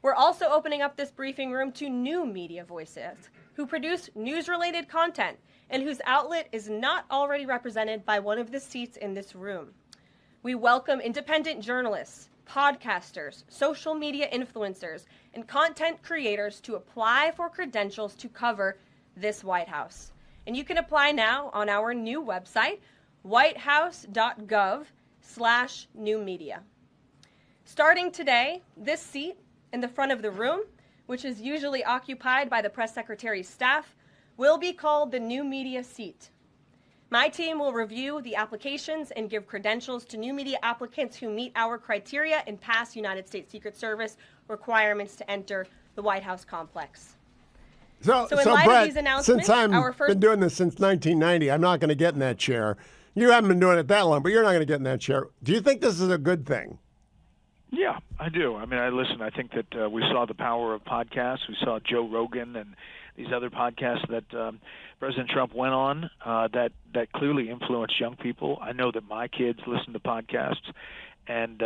We're also opening up this briefing room to new media voices who produce news-related content and whose outlet is not already represented by one of the seats in this room. We welcome independent journalists, podcasters, social media influencers, and content creators to apply for credentials to cover this White House. And you can apply now on our new website, whitehouse.gov/new media. Starting today, this seat in the front of the room, which is usually occupied by the press secretary's staff, will be called the new media seat. My team will review the applications and give credentials to new media applicants who meet our criteria and pass United States Secret Service requirements to enter the White House complex. So in light Brett, of these announcements, since I've first been doing this since 1990, I'm not going to get in that chair. You haven't been doing it that long, but you're not going to get in that chair. Do you think this is a good thing? Yeah, I do. I mean, I think that we saw the power of podcasts. We saw Joe Rogan and these other podcasts that President Trump went on that clearly influenced young people. I know that my kids listen to podcasts and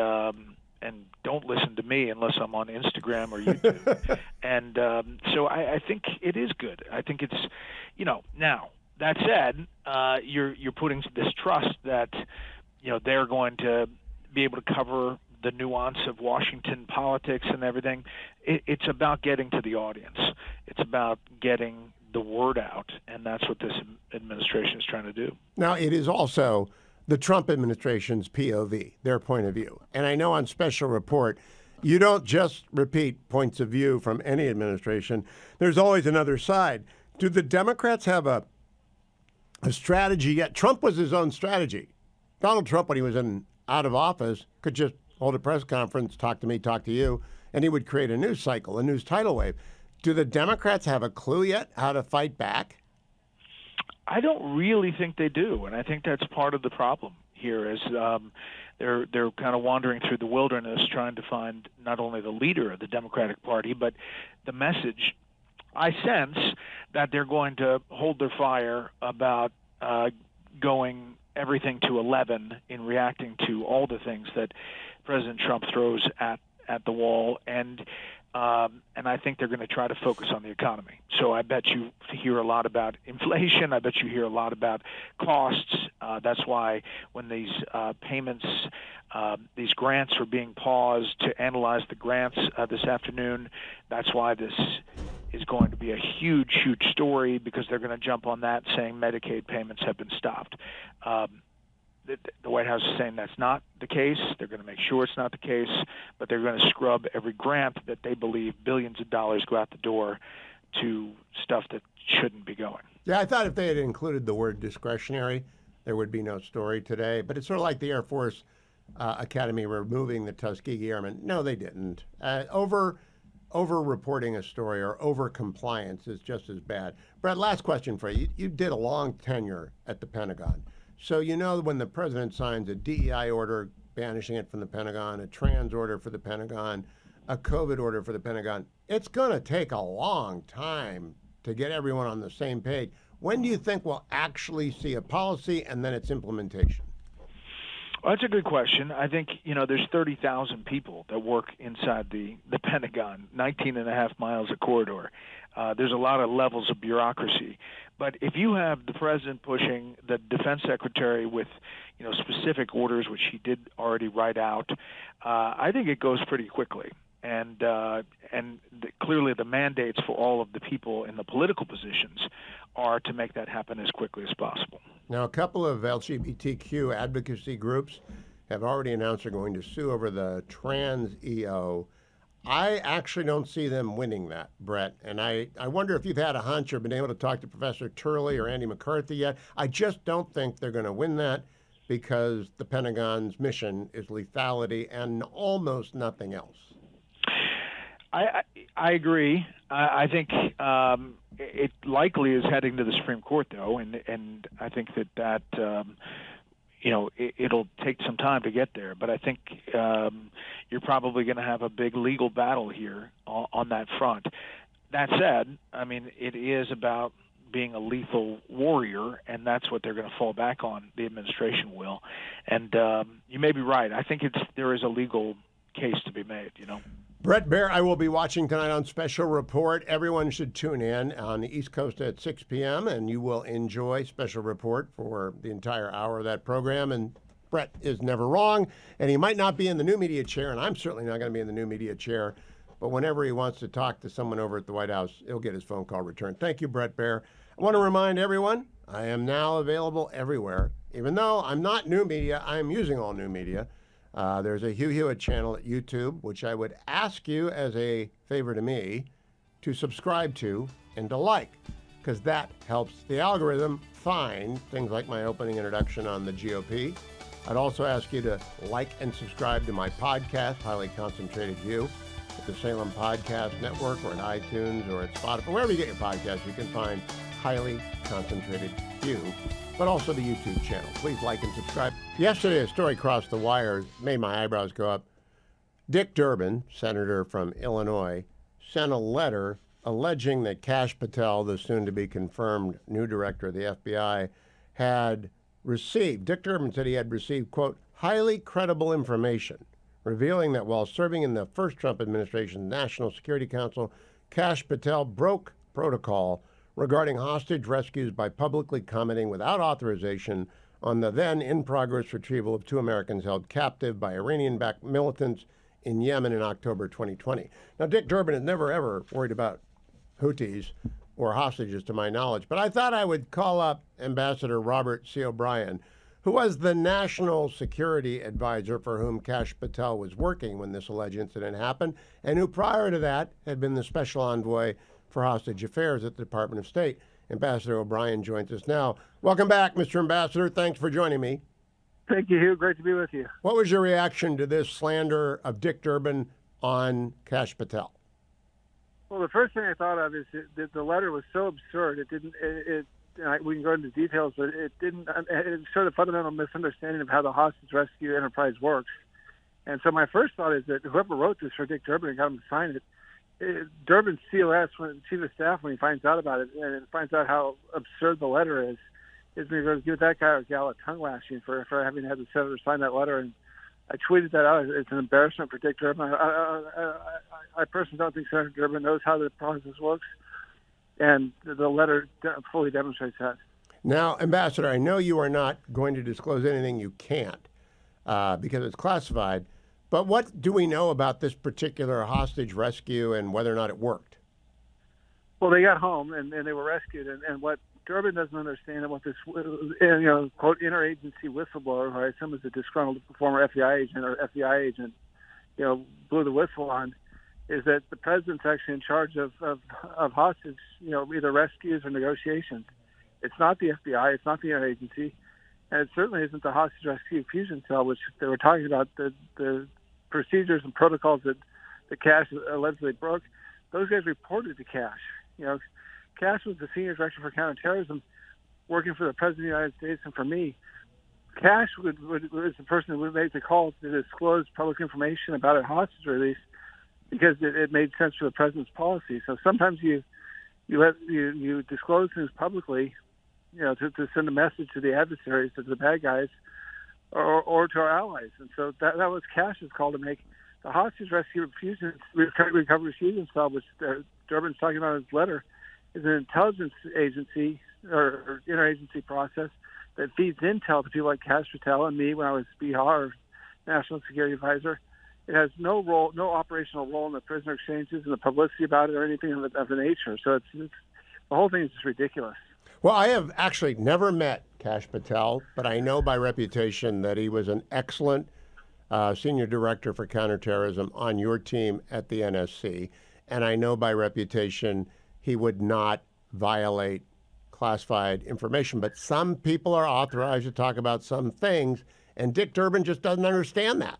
don't listen to me unless I'm on Instagram or YouTube. And so I think it is good. I think it's, now that said, you're putting this trust that, they're going to be able to cover the nuance of Washington politics and everything. It's about getting to the audience. It's about getting the word out, and that's what this administration is trying to do. Now, it is also the Trump administration's POV, their point of view. And I know on Special Report, you don't just repeat points of view from any administration. There's always another side. Do the Democrats have a strategy yet? Trump was his own strategy. Donald Trump, when he was out of office, could just hold a press conference, talk to me, talk to you, and he would create a news cycle, a news tidal wave. Do the Democrats have a clue yet how to fight back? I don't really think they do, and I think that's part of the problem here is they're kind of wandering through the wilderness trying to find not only the leader of the Democratic Party, but the message. I sense that they're going to hold their fire about going everything to 11 in reacting to all the things that President Trump throws at the wall. And And I think they're going to try to focus on the economy. So I bet you hear a lot about inflation. I bet you hear a lot about costs. That's why when these payments, these grants were being paused to analyze the grants this afternoon, that's why this is going to be a huge, huge story, because they're going to jump on that saying Medicaid payments have been stopped. The White House is saying that's not the case. They're going to make sure it's not the case, but they're going to scrub every grant that they believe billions of dollars go out the door to stuff that shouldn't be going. Yeah, I thought if they had included the word discretionary, there would be no story today. But it's sort of like the Air Force Academy removing the Tuskegee Airmen. No, they didn't. Over-reporting a story or over-compliance is just as bad. Brett, last question for you. You did a long tenure at the Pentagon. So you know when the president signs a DEI order banishing it from the Pentagon, a trans order for the Pentagon, a COVID order for the Pentagon, it's going to take a long time to get everyone on the same page. When do you think we'll actually see a policy and then its implementation? Well, that's a good question. I think, there's 30,000 people that work inside the Pentagon, 19 and a half miles of corridor. There's a lot of levels of bureaucracy. But if you have the president pushing the defense secretary with, specific orders, which he did already write out, I think it goes pretty quickly. And clearly the mandates for all of the people in the political positions are to make that happen as quickly as possible. Now, a couple of LGBTQ advocacy groups have already announced they're going to sue over the trans EO. I actually don't see them winning that, Brett. And I wonder if you've had a hunch or been able to talk to Professor Turley or Andy McCarthy yet. I just don't think they're going to win that because the Pentagon's mission is lethality and almost nothing else. I agree. I think it likely is heading to the Supreme Court, though, and I think that it'll take some time to get there. But I think you're probably going to have a big legal battle here on that front. That said, I mean, it is about being a lethal warrior, and that's what they're going to fall back on, the administration will. And you may be right. I think there is a legal case to be made, Brett Baer, I will be watching tonight on Special Report. Everyone should tune in on the East Coast at 6 p.m., and you will enjoy Special Report for the entire hour of that program. And Brett is never wrong, and he might not be in the new media chair, and I'm certainly not going to be in the new media chair, but whenever he wants to talk to someone over at the White House, he'll get his phone call returned. Thank you, Brett Baer. I want to remind everyone, I am now available everywhere. Even though I'm not new media, I am using all new media. There's a Hugh Hewitt channel at YouTube, which I would ask you as a favor to me to subscribe to and to like, because that helps the algorithm find things like my opening introduction on the GOP. I'd also ask you to like and subscribe to my podcast, Highly Concentrated View, at the Salem Podcast Network or at iTunes or at Spotify. Wherever you get your podcasts, you can find Highly Concentrated View, but also the YouTube channel. Please like and subscribe. Yesterday, a story crossed the wire, made my eyebrows go up. Dick Durbin, senator from Illinois, sent a letter alleging that Kash Patel, the soon-to-be-confirmed new director of the FBI, had received, Dick Durbin said he had received, quote, highly credible information, revealing that while serving in the first Trump administration's National Security Council, Kash Patel broke protocol regarding hostage rescues by publicly commenting without authorization on the then in-progress retrieval of 2 Americans held captive by Iranian-backed militants in Yemen in October 2020. Now, Dick Durbin has never, ever worried about Houthis or hostages, to my knowledge, but I thought I would call up Ambassador Robert C. O'Brien, who was the national security advisor for whom Kash Patel was working when this alleged incident happened, and who prior to that had been the special envoy for hostage affairs at the Department of State. Ambassador O'Brien joins us now. Welcome back, Mr. Ambassador. Thanks for joining me. Thank you, Hugh. Great to be with you. What was your reaction to this slander of Dick Durbin on Kash Patel? Well, the first thing I thought of is that the letter was so absurd. It didn't. We can go into details, but it didn't. It showed a fundamental misunderstanding of how the hostage rescue enterprise works. And so my first thought is that whoever wrote this for Dick Durbin and got him to sign it, Durbin's COS, chief of staff, when he finds out about it and finds out how absurd the letter is going to give that guy or gal a tongue lashing for having had the senator sign that letter and I tweeted that out. It's an embarrassment for Dick Durbin. I personally don't think Senator Durbin knows how the process works, and the letter fully demonstrates that. Now, Ambassador, I know you are not going to disclose anything you can't because it's classified, but what do we know about this particular hostage rescue and whether or not it worked? Well, they got home and they were rescued, and what Durbin doesn't understand and what this, quote, interagency whistleblower, who I assume is a disgruntled former FBI agent or FBI agent, blew the whistle on, is that the president's actually in charge of hostage, either rescues or negotiations. It's not the FBI, it's not the interagency, and it certainly isn't the hostage rescue fusion cell, which they were talking about, the procedures and protocols that Cash allegedly broke. Those guys reported to Cash. Cash was the senior director for counterterrorism, working for the President of the United States and for me. Cash was the person who would make the call to disclose public information about a hostage release because it made sense for the president's policy. So sometimes you disclose things publicly, to send a message to the adversaries, to the bad guys, or to our allies. And so that was Cash's call to make. The hostage rescue recovery fusion cell, which Durbin's talking about in his letter, is an intelligence agency or interagency process that feeds intel to people like Cash Patel and me when I was BR, or National Security Advisor. It has no operational role in the prisoner exchanges and the publicity about it or anything of the nature. So it's the whole thing is just ridiculous. Well, I have actually never met Cash Patel, but I know by reputation that he was an excellent senior director for counterterrorism on your team at the NSC. And I know by reputation he would not violate classified information. But some people are authorized to talk about some things, and Dick Durbin just doesn't understand that.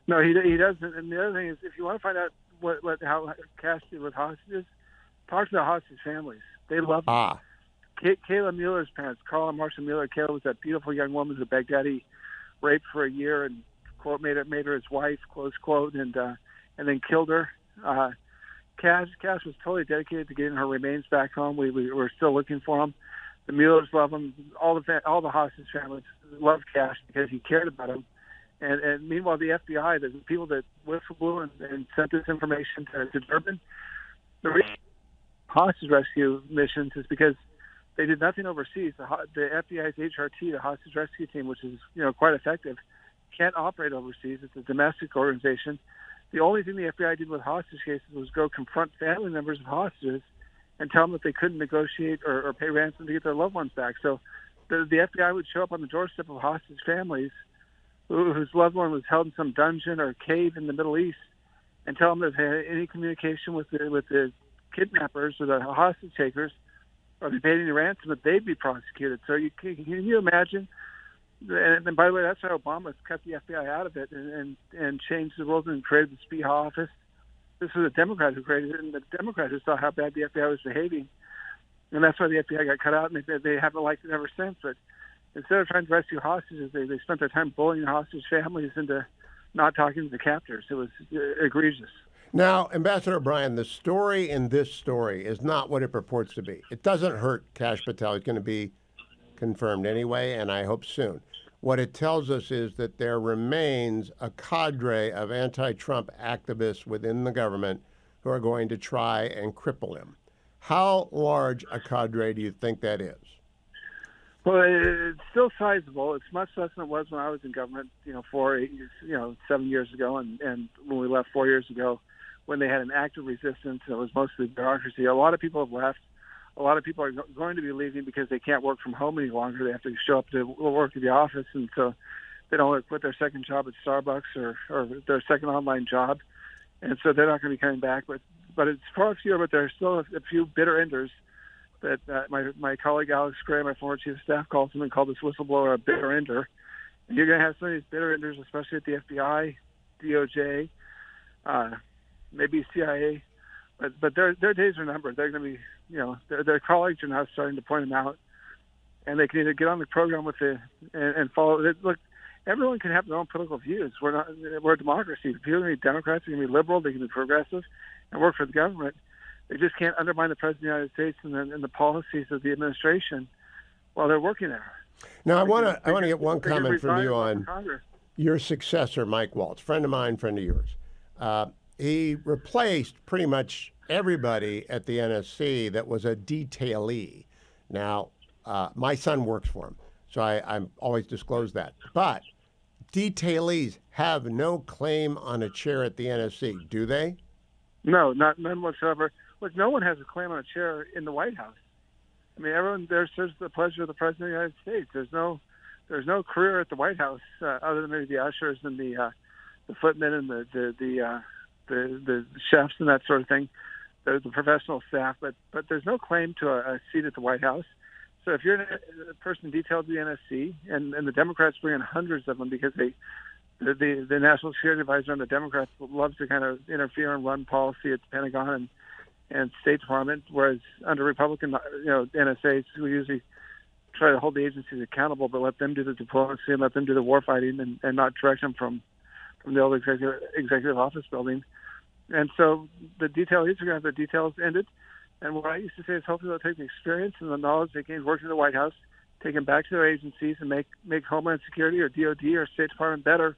No, he doesn't. And the other thing is, if you want to find out how Cash did with hostages, talk to the hostage families. They love them. Kayla Mueller's parents, Carl and Marcia Mueller. Kayla was that beautiful young woman who Baghdadi raped for a year and quote made her his wife, close quote, and then killed her. Cash was totally dedicated to getting her remains back home. We were still looking for them. The Muellers love him. All the hostage families love Cash because he cared about them. And meanwhile, the FBI, the people that whistleblew and sent this information to Durbin, the reason hostage rescue missions is because they did nothing overseas. The FBI's HRT, the hostage rescue team, which is quite effective, can't operate overseas. It's a domestic organization. The only thing the FBI did with hostage cases was go confront family members of hostages and tell them that they couldn't negotiate or pay ransom to get their loved ones back. So the FBI would show up on the doorstep of hostage families whose loved one was held in some dungeon or cave in the Middle East and tell them that if they had any communication with the kidnappers or the hostage takers or they paid any ransom, that they'd be prosecuted. So can you imagine? And by the way, that's how Obama cut the FBI out of it and changed the rules and created the SPIA office. This was a Democrat who created it, and the Democrat who saw how bad the FBI was behaving. And that's why the FBI got cut out, and they haven't liked it ever since. But instead of trying to rescue hostages, they spent their time bullying hostage families into not talking to the captors. It was egregious. Now, Ambassador O'Brien, the story in this story is not what it purports to be. It doesn't hurt Cash Patel. He's going to be confirmed anyway, and I hope soon. What it tells us is that there remains a cadre of anti-Trump activists within the government who are going to try and cripple him. How large a cadre do you think that is? Well, it's still sizable. It's much less than it was when I was in government, 7 years ago, and when we left 4 years ago, when they had an active resistance. It was mostly bureaucracy. A lot of people have left. A lot of people are going to be leaving because they can't work from home any longer. They have to show up to work at the office, and so they don't want to quit their second job at Starbucks or their second online job, and so they're not going to be coming back. But it's far fewer, but there are still a few bitter enders that my colleague Alex Gray, my former chief of staff, calls them and called this whistleblower a bitter ender. And you're going to have some of these bitter enders, especially at the FBI, DOJ, maybe CIA. But their days are numbered. They're going to be, their colleagues are now starting to point them out, and they can either get on the program with and follow it. Look, everyone can have their own political views. We're a democracy. People can be Democrats, they can be liberal, they can be progressive, and work for the government. They just can't undermine the President of the United States and the policies of the administration while they're working there. Now, I want to get one comment from you on. your successor, Mike Waltz, friend of mine, friend of yours, he replaced pretty much everybody at the NSC that was a detailee. Now, my son works for him, so I'm always disclose that. But detailees have no claim on a chair at the NSC, do they? No, none whatsoever. Look, no one has a claim on a chair in the White House. I mean, everyone there serves the pleasure of the President of the United States. There's no career at the White House other than maybe the ushers and the footmen and the chefs and that sort of thing, the professional staff. But there's no claim to a seat at the White House. So if you're a person detailed to the NSC, and the Democrats bring in hundreds of them because the National Security Advisor on the Democrats loves to kind of interfere and run policy at the Pentagon and State Department, whereas under Republican, NSAs, we usually try to hold the agencies accountable, but let them do the diplomacy and let them do the war fighting and not direct them from the old executive office building. And so the detailees are going to have their details ended. And what I used to say is hopefully they'll take the experience and the knowledge they gained working in the White House, take them back to their agencies and make Homeland Security or DOD or State Department better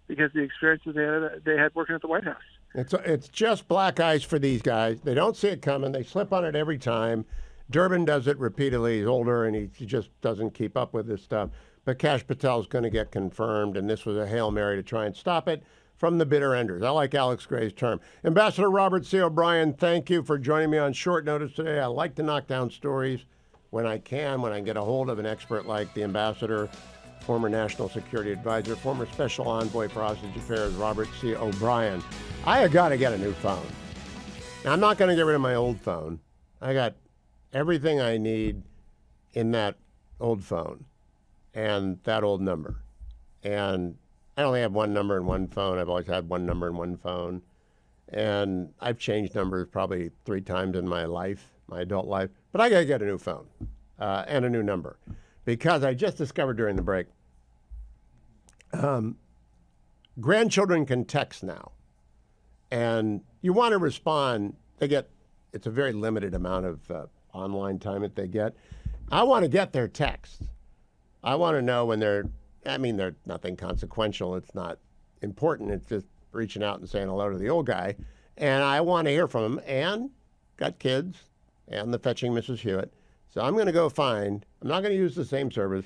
because of the experiences they had working at the White House. It's just black ice for these guys. They don't see it coming. They slip on it every time. Durbin does it repeatedly. He's older and he just doesn't keep up with this stuff. But Kash Patel's going to get confirmed, and this was a Hail Mary to try and stop it from the bitter enders. I like Alex Gray's term. Ambassador Robert C. O'Brien, thank you for joining me on short notice today. I like to knock down stories when I can get a hold of an expert like the ambassador, former National Security Advisor, former Special Envoy for Hostage Affairs, Robert C. O'Brien. I got to get a new phone. Now, I'm not going to get rid of my old phone. I got everything I need in that old phone and that old number. And I only have one number in one phone. I've always had one number in one phone. And I've changed numbers probably 3 times in my life, my adult life. But I got to get a new phone and a new number because I just discovered during the break, grandchildren can text now. And you want to respond, it's a very limited amount of online time that they get. I want to get their text. I want to know when they're nothing consequential. It's not important. It's just reaching out and saying hello to the old guy. And I want to hear from him and got kids and the fetching Mrs. Hewitt. So I'm going to go I'm not going to use the same service.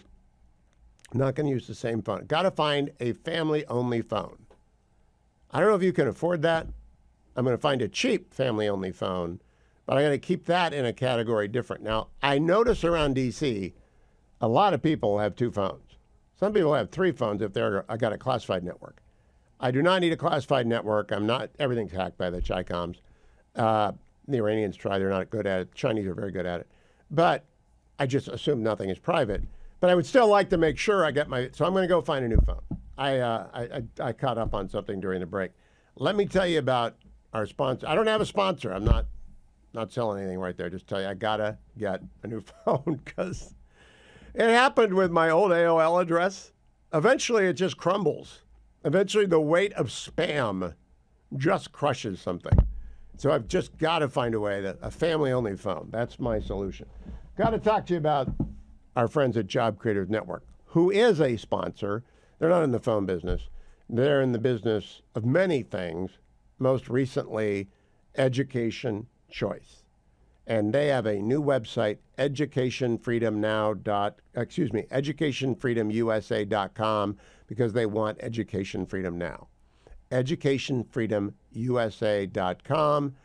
I'm not going to use the same phone. Got to find a family-only phone. I don't know if you can afford that. I'm going to find a cheap family-only phone, but I'm going to keep that in a category different. Now, I notice around D.C., a lot of people have 2 phones. Some people have 3 phones if I got a classified network. I do not need a classified network. Everything's hacked by the Chi-Coms. The Iranians try, they're not good at it. Chinese are very good at it. But I just assume nothing is private. But I would still like to make sure so I'm going to go find a new phone. I caught up on something during the break. Let me tell you about our sponsor. I don't have a sponsor. I'm not selling anything right there. Just tell you, I got to get a new phone because it happened with my old AOL address. Eventually, it just crumbles. Eventually, the weight of spam just crushes something. So I've just got to find a way a family-only phone. That's my solution. Got to talk to you about our friends at Job Creators Network, who is a sponsor. They're not in the phone business. They're in the business of many things, most recently, education choice. And they have a new website, educationfreedomusa.com, because they want education freedom now. educationfreedomusa.com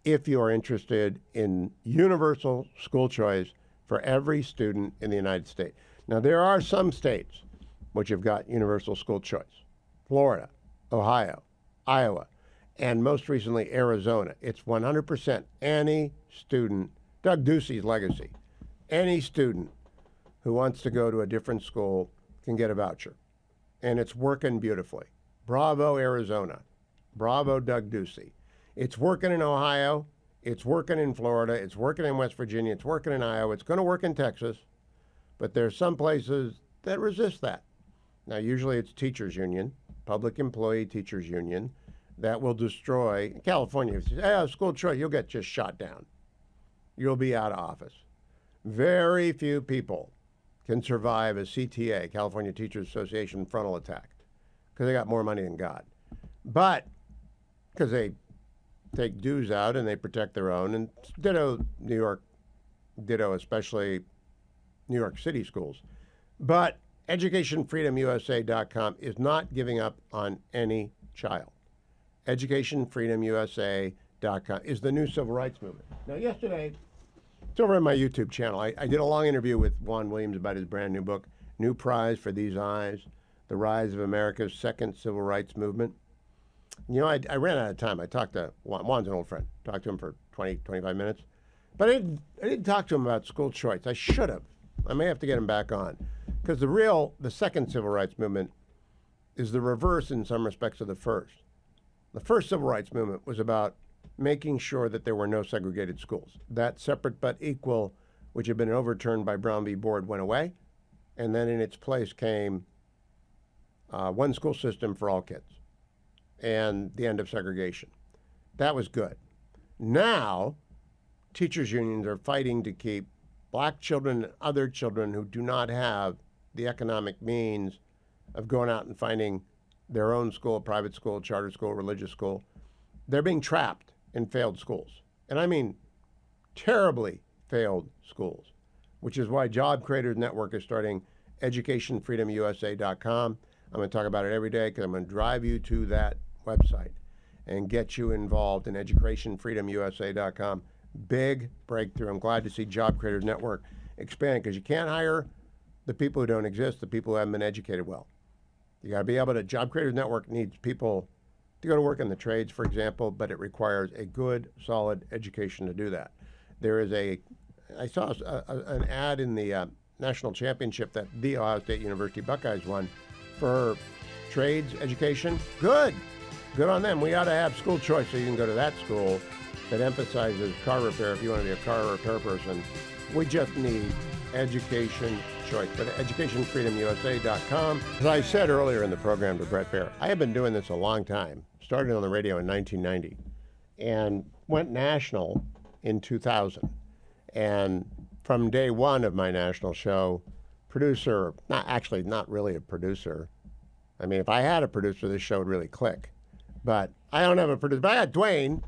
if you're interested in universal school choice for every student in the United States. Now, there are some states which have got universal school choice. Florida, Ohio, Iowa, and most recently Arizona. It's 100% any student, Doug Ducey's legacy, any student who wants to go to a different school can get a voucher. And it's working beautifully. Bravo, Arizona. Bravo, Doug Ducey. It's working in Ohio. It's working in Florida. It's working in West Virginia. It's working in Iowa. It's going to work in Texas. But there's some places that resist that. Now, usually it's teachers union, public employee teachers union, that will destroy. In California, if you say, school choice, you'll get just shot down. You'll be out of office. Very few people can survive a CTA, California Teachers Association, frontal attack. because they got more money than God. But because they take dues out and they protect their own, and ditto New York, ditto especially New York City schools. But EducationFreedomUSA.com is not giving up on any child. EducationFreedomUSA.com is the new civil rights movement. Now, yesterday, it's over on my YouTube channel. I did a long interview with Juan Williams about his brand new book, New Prize for These Eyes, The Rise of America's Second Civil Rights Movement. You know, I ran out of time. I talked to Juan. Juan's an old friend. Talked to him for 20, 25 minutes. But I didn't talk to him about school choice. I should have. I may have to get him back on. Because the second civil rights movement is the reverse in some respects of the first. The first civil rights movement was about making sure that there were no segregated schools. That separate but equal, which had been overturned by Brown v. Board, went away. And then in its place came one school system for all kids and the end of segregation. That was good. Now, teachers' unions are fighting to keep black children and other children who do not have the economic means of going out and finding their own school, private school, charter school, religious school. They're being trapped in failed schools. And I mean terribly failed schools, which is why Job Creators Network is starting EducationFreedomUSA.com. I'm going to talk about it every day because I'm going to drive you to that website and get you involved in EducationFreedomUSA.com. Big breakthrough. I'm glad to see Job Creators Network expand because you can't hire the people who don't exist, the people who haven't been educated well. You got to be able to. Job Creators Network needs people to go to work in the trades, for example, but it requires a good, solid education to do that. I saw an ad in the national championship that the Ohio State University Buckeyes won for trades education. Good on them. We ought to have school choice so you can go to that school that emphasizes car repair if you want to be a car repair person. We just need education choice. Go to EducationFreedomUSA.com. As I said earlier in the program to Brett Baer, I have been doing this a long time. Started on the radio in 1990 and went national in 2000. And from day one of my national show, producer, not really a producer. I mean, if I had a producer, this show would really click. But I don't have a producer. But I got Dwayne,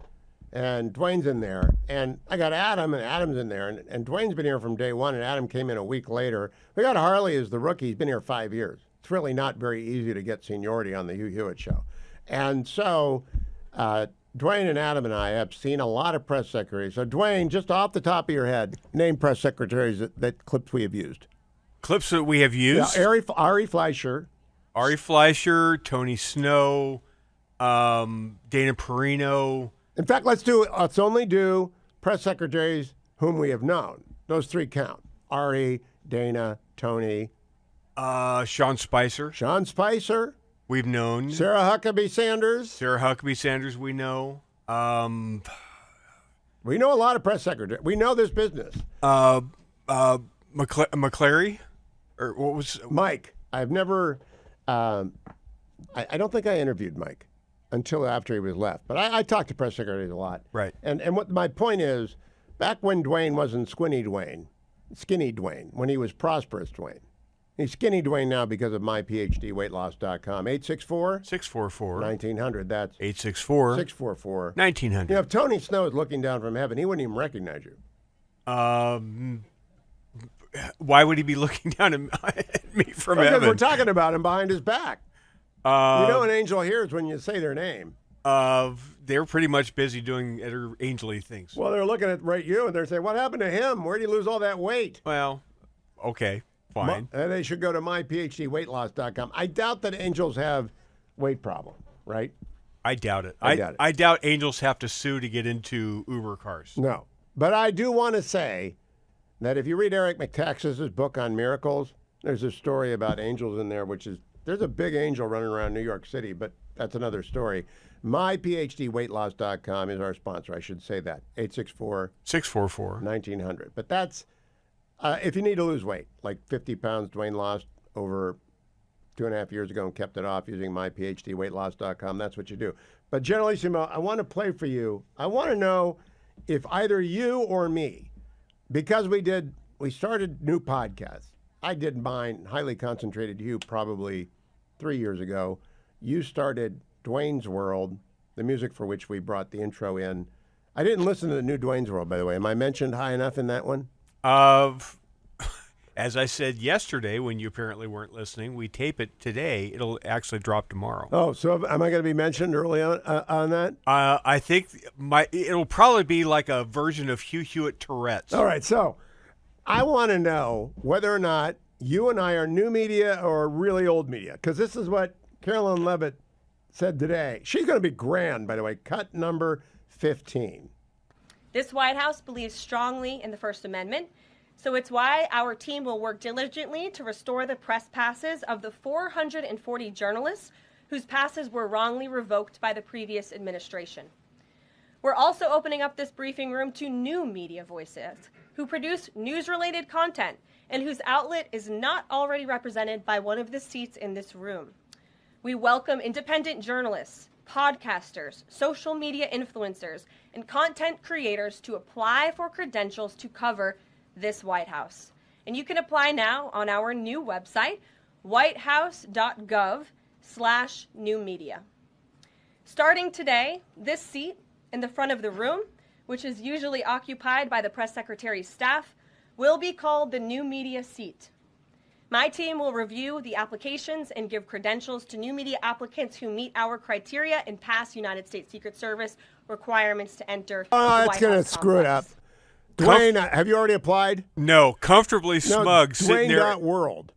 and Dwayne's in there. And I got Adam, and Adam's in there. And Dwayne's been here from day one, and Adam came in a week later. We got Harley as the rookie. He's been here 5 years. It's really not very easy to get seniority on the Hugh Hewitt show. And so Dwayne and Adam and I have seen a lot of press secretaries. So Dwayne, just off the top of your head, name press secretaries that clips we have used. Clips that we have used? Yeah, Ari Fleischer. Ari Fleischer, Tony Snow, Dana Perino. In fact, let's only do press secretaries whom we have known. Those three count. Ari, Dana, Tony. Sean Spicer. Sean Spicer. We've known. Sarah Huckabee Sanders. We know. We know a lot of press secretaries. We know this business. McClary? Or what was... Mike. I've never... I don't think I interviewed Mike until after he was left. But I talked to press secretaries a lot. Right. And what my point is, back when Dwayne wasn't skinny Dwayne, when he was prosperous Dwayne. He's skinny Dwayne now because of myphdweightloss.com. 864-644-1900. That's 864-644-1900. 644-1900. You know, if Tony Snow is looking down from heaven, he wouldn't even recognize you. Why would he be looking down at me from because heaven? We're talking about him behind his back. You know an angel hears when you say their name. They're pretty much busy doing other angel-y things. Well, they're looking at you, and they're saying, what happened to him? Where did he lose all that weight? Well, okay, fine. They should go to myphdweightloss.com. I doubt that angels have weight problem, right? I doubt it. I I doubt angels have to sue to get into Uber cars. No. But I do want to say that if you read Eric McTaxis's book on miracles, there's a story about angels in there, there's a big angel running around New York City, but that's another story. MyPHDweightloss.com is our sponsor. I should say that. 864-644-1900. But that's, if you need to lose weight, like 50 pounds Dwayne lost over 2.5 years ago and kept it off using myPHDweightloss.com, that's what you do. But Generalissimo, I want to play for you. I want to know if either you or me, because we started new podcasts. I did mine, Highly Concentrated You, probably 3 years ago. you started Dwayne's World, the music for which we brought the intro in. I didn't listen to the new Dwayne's World, by the way. Am I mentioned high enough in that one? As I said yesterday, when you apparently weren't listening, we tape it today. It'll actually drop tomorrow. Oh, so am I going to be mentioned early on that? I think it'll probably be like a version of Hugh Hewitt Tourette's. All right, so I want to know whether or not you and I are new media or really old media, because this is what Carolyn Levitt said today. She's going to be grand, by the way. Cut number 15. This White House believes strongly in the First Amendment, so it's why our team will work diligently to restore the press passes of the 440 journalists whose passes were wrongly revoked by the previous administration. We're also opening up this briefing room to new media voices who produce news-related content and whose outlet is not already represented by one of the seats in this room. We welcome independent journalists, podcasters, social media influencers, and content creators to apply for credentials to cover this White House. And you can apply now on our new website, whitehouse.gov/new media. Starting today, this seat in the front of the room, which is usually occupied by the press secretary's staff, will be called the new media seat. My team will review the applications and give credentials to new media applicants who meet our criteria and pass United States Secret Service requirements to enter the Oh, White that's going to House screw it up. complex. Dwayne, have you already applied? No, comfortably smug sitting there. Dwayne.world.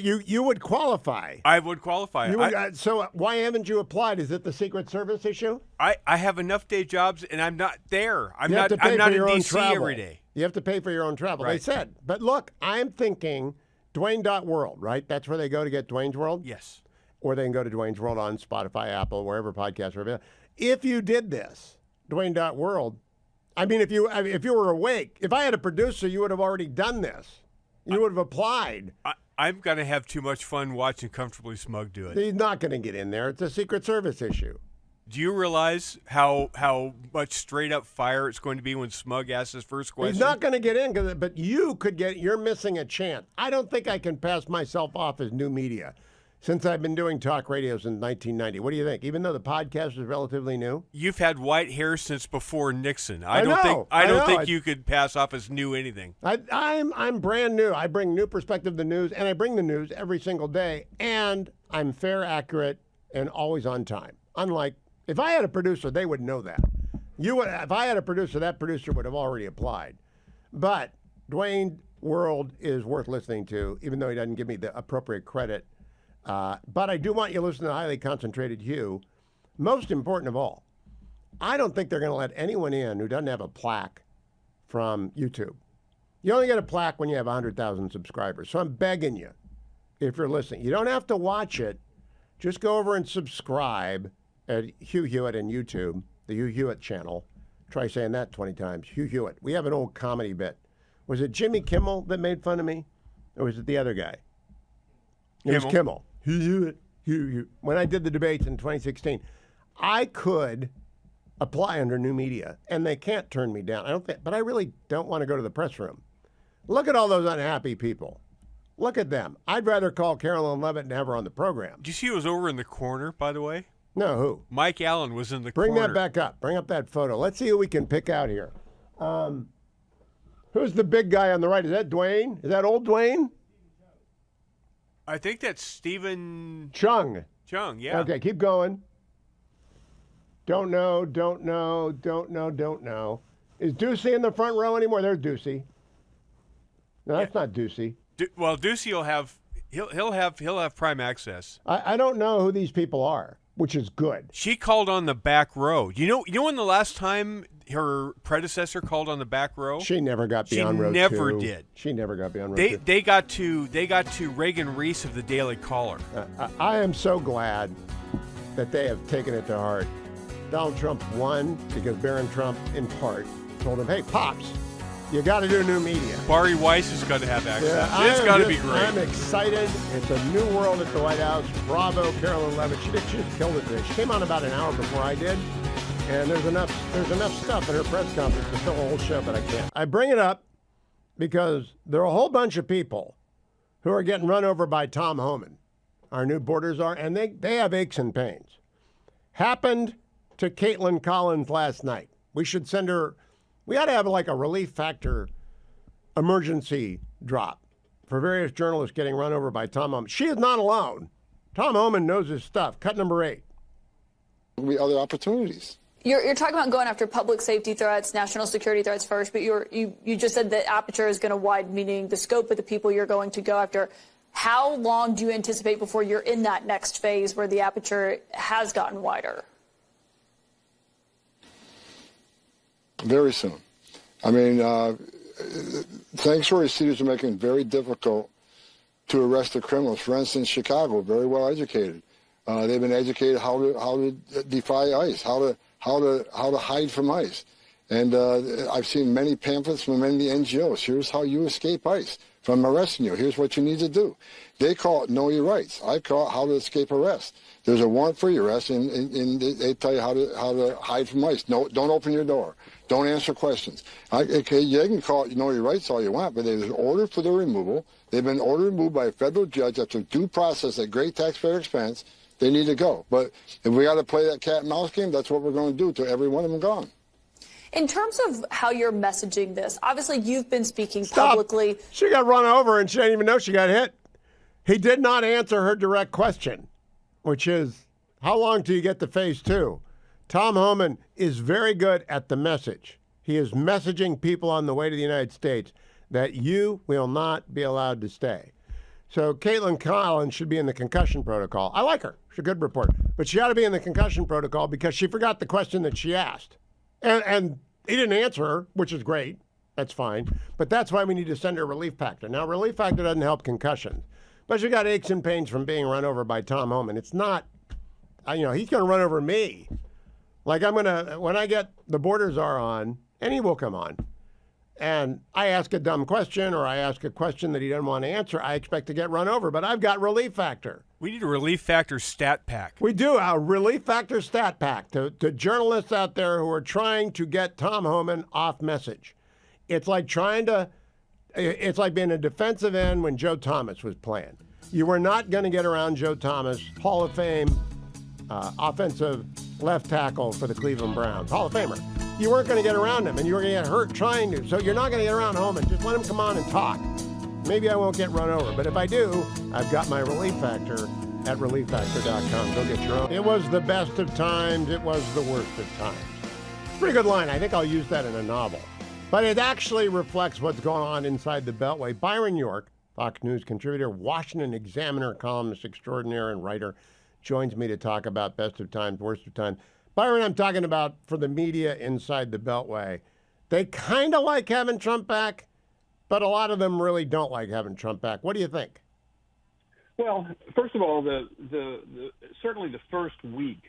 You would qualify. I would qualify. You would, so why haven't you applied? Is it the Secret Service issue? I have enough day jobs, and I'm not there. I'm You have not. to pay I'm not for your in own D.C. travel. every day. You have to pay for your own travel. They Right. said. But look, I'm thinking Dwayne.world, right? That's where they go to get Dwayne's World? Yes. Or they can go to Dwayne's World on Spotify, Apple, wherever podcasts are available. If you did this, Dwayne.world, I mean, if you were awake, if I had a producer, you would have already done this. You would have applied. I'm going to have too much fun watching Comfortably Smug do it. He's not going to get in there. It's a Secret Service issue. Do you realize how much straight up fire it's going to be when Smug asks his first question? He's not going to get in, but you could get. You're missing a chance. I don't think I can pass myself off as new media since I've been doing talk radio since 1990. What do you think? Even though the podcast is relatively new, You've had white hair since before Nixon. I don't know. think you could pass off as new anything. I'm brand new. I bring new perspective to news, and I bring the news every single day, and I'm fair, accurate, and always on time. Unlike if I had a producer, they would know that. If I had a producer, that producer would have already applied. But Dwayne World is worth listening to, even though he doesn't give me the appropriate credit. But I do want you to listen to Highly Concentrated Hugh. Most important of all, I don't think they're going to let anyone in who doesn't have a plaque from YouTube. You only get a plaque when you have 100,000 subscribers. So I'm begging you, if you're listening, you don't have to watch it. Just go over and subscribe at Hugh Hewitt and YouTube, the Hugh Hewitt channel. Try saying that 20 times. Hugh Hewitt. We have an old comedy bit. Was it Jimmy Kimmel that made fun of me? Or was it the other guy? It was Kimmel. Hugh Hewitt. Hugh Hewitt. When I did the debates in 2016, I could apply under new media, and they can't turn me down. But I really don't want to go to the press room. Look at all those unhappy people. Look at them. I'd rather call Carolyn Levitt and have her on the program. Did you see who was over in the corner, by the way? No, who? Mike Allen was in the Bring corner. that back up. Bring up that photo. Let's see who we can pick out here. Who's the big guy on the right? Is that Dwayne? Is that old Dwayne? I think that's Stephen Chung. yeah. Okay, keep going. Don't know. Is Ducey in the front row anymore? There's Ducey. No, that's not Ducey. Well, Ducey will have he'll have prime access. I don't know who these people are, which is good. She called on the back row. You know when the last time her predecessor called on the back row? She never got beyond row 2. She never did. She never got beyond row 2. They got to Reagan Reese of the Daily Caller. I am so glad that they have taken it to heart. Donald Trump won because Barron Trump, in part, told him, "Hey, Pops, you got to do new media." Barry Weiss is going to have access. Yeah, It's got to be great. I'm excited. It's a new world at the White House. Bravo, Carolyn Levitt. She just killed it today. She came on about an hour before I did, and there's enough stuff at her press conference to fill a whole show, but I can't. I bring it up because there are a whole bunch of people who are getting run over by Tom Homan. our new border czar, and they have aches and pains. Happened to Caitlin Collins last night. We should send her, we ought to have like a relief factor emergency drop for various journalists getting run over by Tom Homan. She is not alone. Tom Homan knows his stuff. Cut number 8. There'll be other opportunities. You're talking about going after public safety threats, national security threats first, but you just said that aperture is going to widen, meaning the scope of the people you're going to go after. How long do you anticipate before you're in that next phase where the aperture has gotten wider? Very soon. I mean, sanctuary cities are making it very difficult to arrest the criminals. For instance, Chicago, very well educated. They've been educated how to defy ICE, how to hide from ICE. And I've seen many pamphlets from many NGOs. Here's how you escape ICE from arresting you. Here's what you need to do. They call it Know Your Rights. I call it How to Escape Arrest. There's a warrant for your arrest, and they tell you how to hide from ICE. No, don't open your door. Don't answer questions. Okay, you can call it Know Your Rights all you want, but there's an order for their removal. They've been ordered removed by a federal judge after due process at great taxpayer expense. They need to go. But if we got to play that cat and mouse game, that's what we're going to do till every one of them gone. In terms of how you're messaging this, obviously you've been speaking publicly. She got run over and she didn't even know she got hit. He did not answer her direct question, which is, how long till you get to phase 2? Tom Homan is very good at the message. He is messaging people on the way to the United States that you will not be allowed to stay. So Caitlin Collins should be in the concussion protocol. I like her. She's a good reporter. But she ought to be in the concussion protocol because she forgot the question that she asked. And he didn't answer her, which is great. That's fine. But that's why we need to send her relief factor. Now, relief factor doesn't help concussions. But she got aches and pains from being run over by Tom Homan. It's not, he's going to run over me. Like when I get the border czar on, and he will come on, and I ask a dumb question or I ask a question that he doesn't want to answer, I expect to get run over. But I've got relief factor. We need a relief factor stat pack. We do, a relief factor stat pack to journalists out there who are trying to get Tom Homan off message. It's like it's like being a defensive end when Joe Thomas was playing. You were not going to get around Joe Thomas, Hall of Fame offensive left tackle for the Cleveland Browns, Hall of Famer. You weren't going to get around him, and you were going to get hurt trying to. So you're not going to get around Homan. Just let him come on and talk. Maybe I won't get run over, but if I do, I've got my relief factor at relieffactor.com. Go get your own. It was the best of times. It was the worst of times. Pretty good line. I think I'll use that in a novel. But it actually reflects what's going on inside the Beltway. Byron York, Fox News contributor, Washington Examiner columnist extraordinaire and writer, joins me to talk about best of times, worst of times. Byron, I'm talking about for the media inside the Beltway. They kind of like having Trump back, but a lot of them really don't like having Trump back. What do you think? Well, first of all, certainly the first week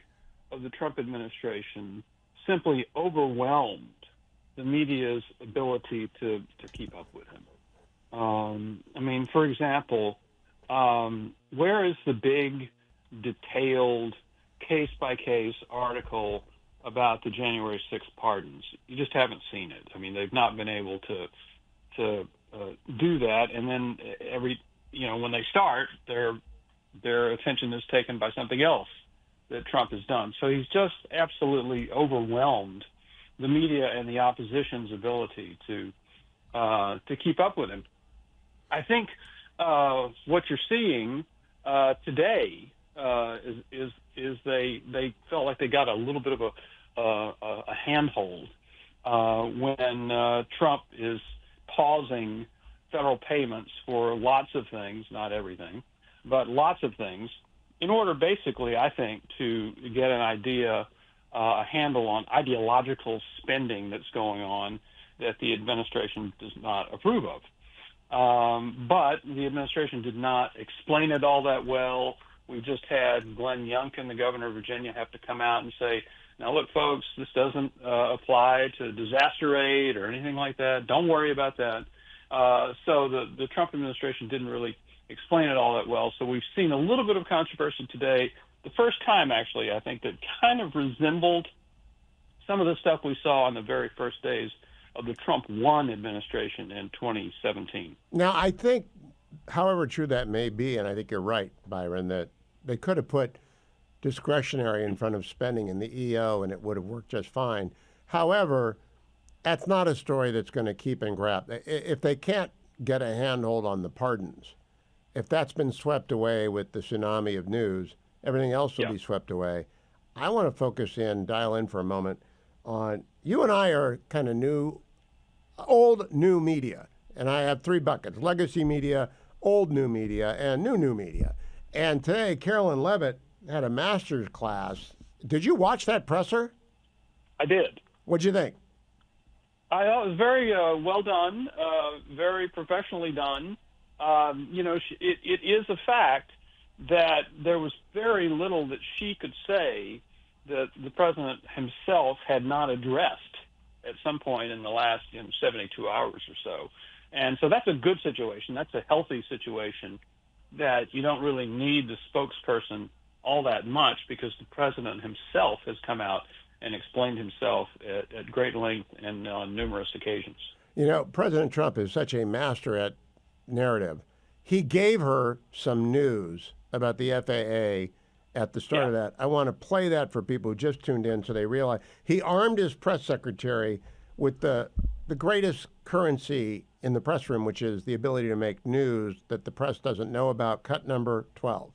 of the Trump administration simply overwhelmed the media's ability to keep up with him. For example, where is the big, detailed, case-by-case article about the January 6th pardons? You just haven't seen it. They've not been able to do that, and then when they start, their attention is taken by something else that Trump has done. So he's just absolutely overwhelmed the media and the opposition's ability to keep up with him. I think what you're seeing today is they felt like they got a little bit of a handhold when Trump is pausing federal payments for lots of things, not everything, but lots of things, in order basically, I think, to get an idea, a handle on ideological spending that's going on that the administration does not approve of. But the administration did not explain it all that well. We just had Glenn Youngkin, the governor of Virginia, have to come out and say, now, look, folks, this doesn't apply to disaster aid or anything like that. Don't worry about that. So the Trump administration didn't really explain it all that well. So we've seen a little bit of controversy today. The first time, actually, I think that kind of resembled some of the stuff we saw on the very first days of the Trump 1 administration in 2017. Now, I think however true that may be, and I think you're right, Byron, that they could have put discretionary in front of spending in the EO and it would have worked just fine. However, that's not a story that's going to keep and grab. If they can't get a handhold on the pardons, if that's been swept away with the tsunami of news, everything else will be swept away. I want to dial in for a moment on, you and I are kind of old new media. And I have three buckets: legacy media, old new media, and new media. And today, Carolyn Levitt had a master's class. Did you watch that presser? I did. What'd you think? I thought it was very well done, very professionally done. It is a fact that there was very little that she could say that the president himself had not addressed at some point in the last 72 hours or so. And so that's a good situation. That's a healthy situation that you don't really need the spokesperson all that much, because the president himself has come out and explained himself at great length and on numerous occasions. You know, President Trump is such a master at narrative. He gave her some news about the FAA at the start of that. I want to play that for people who just tuned in so they realize. He armed his press secretary with the greatest currency in the press room, which is the ability to make news that the press doesn't know about. Cut number 12.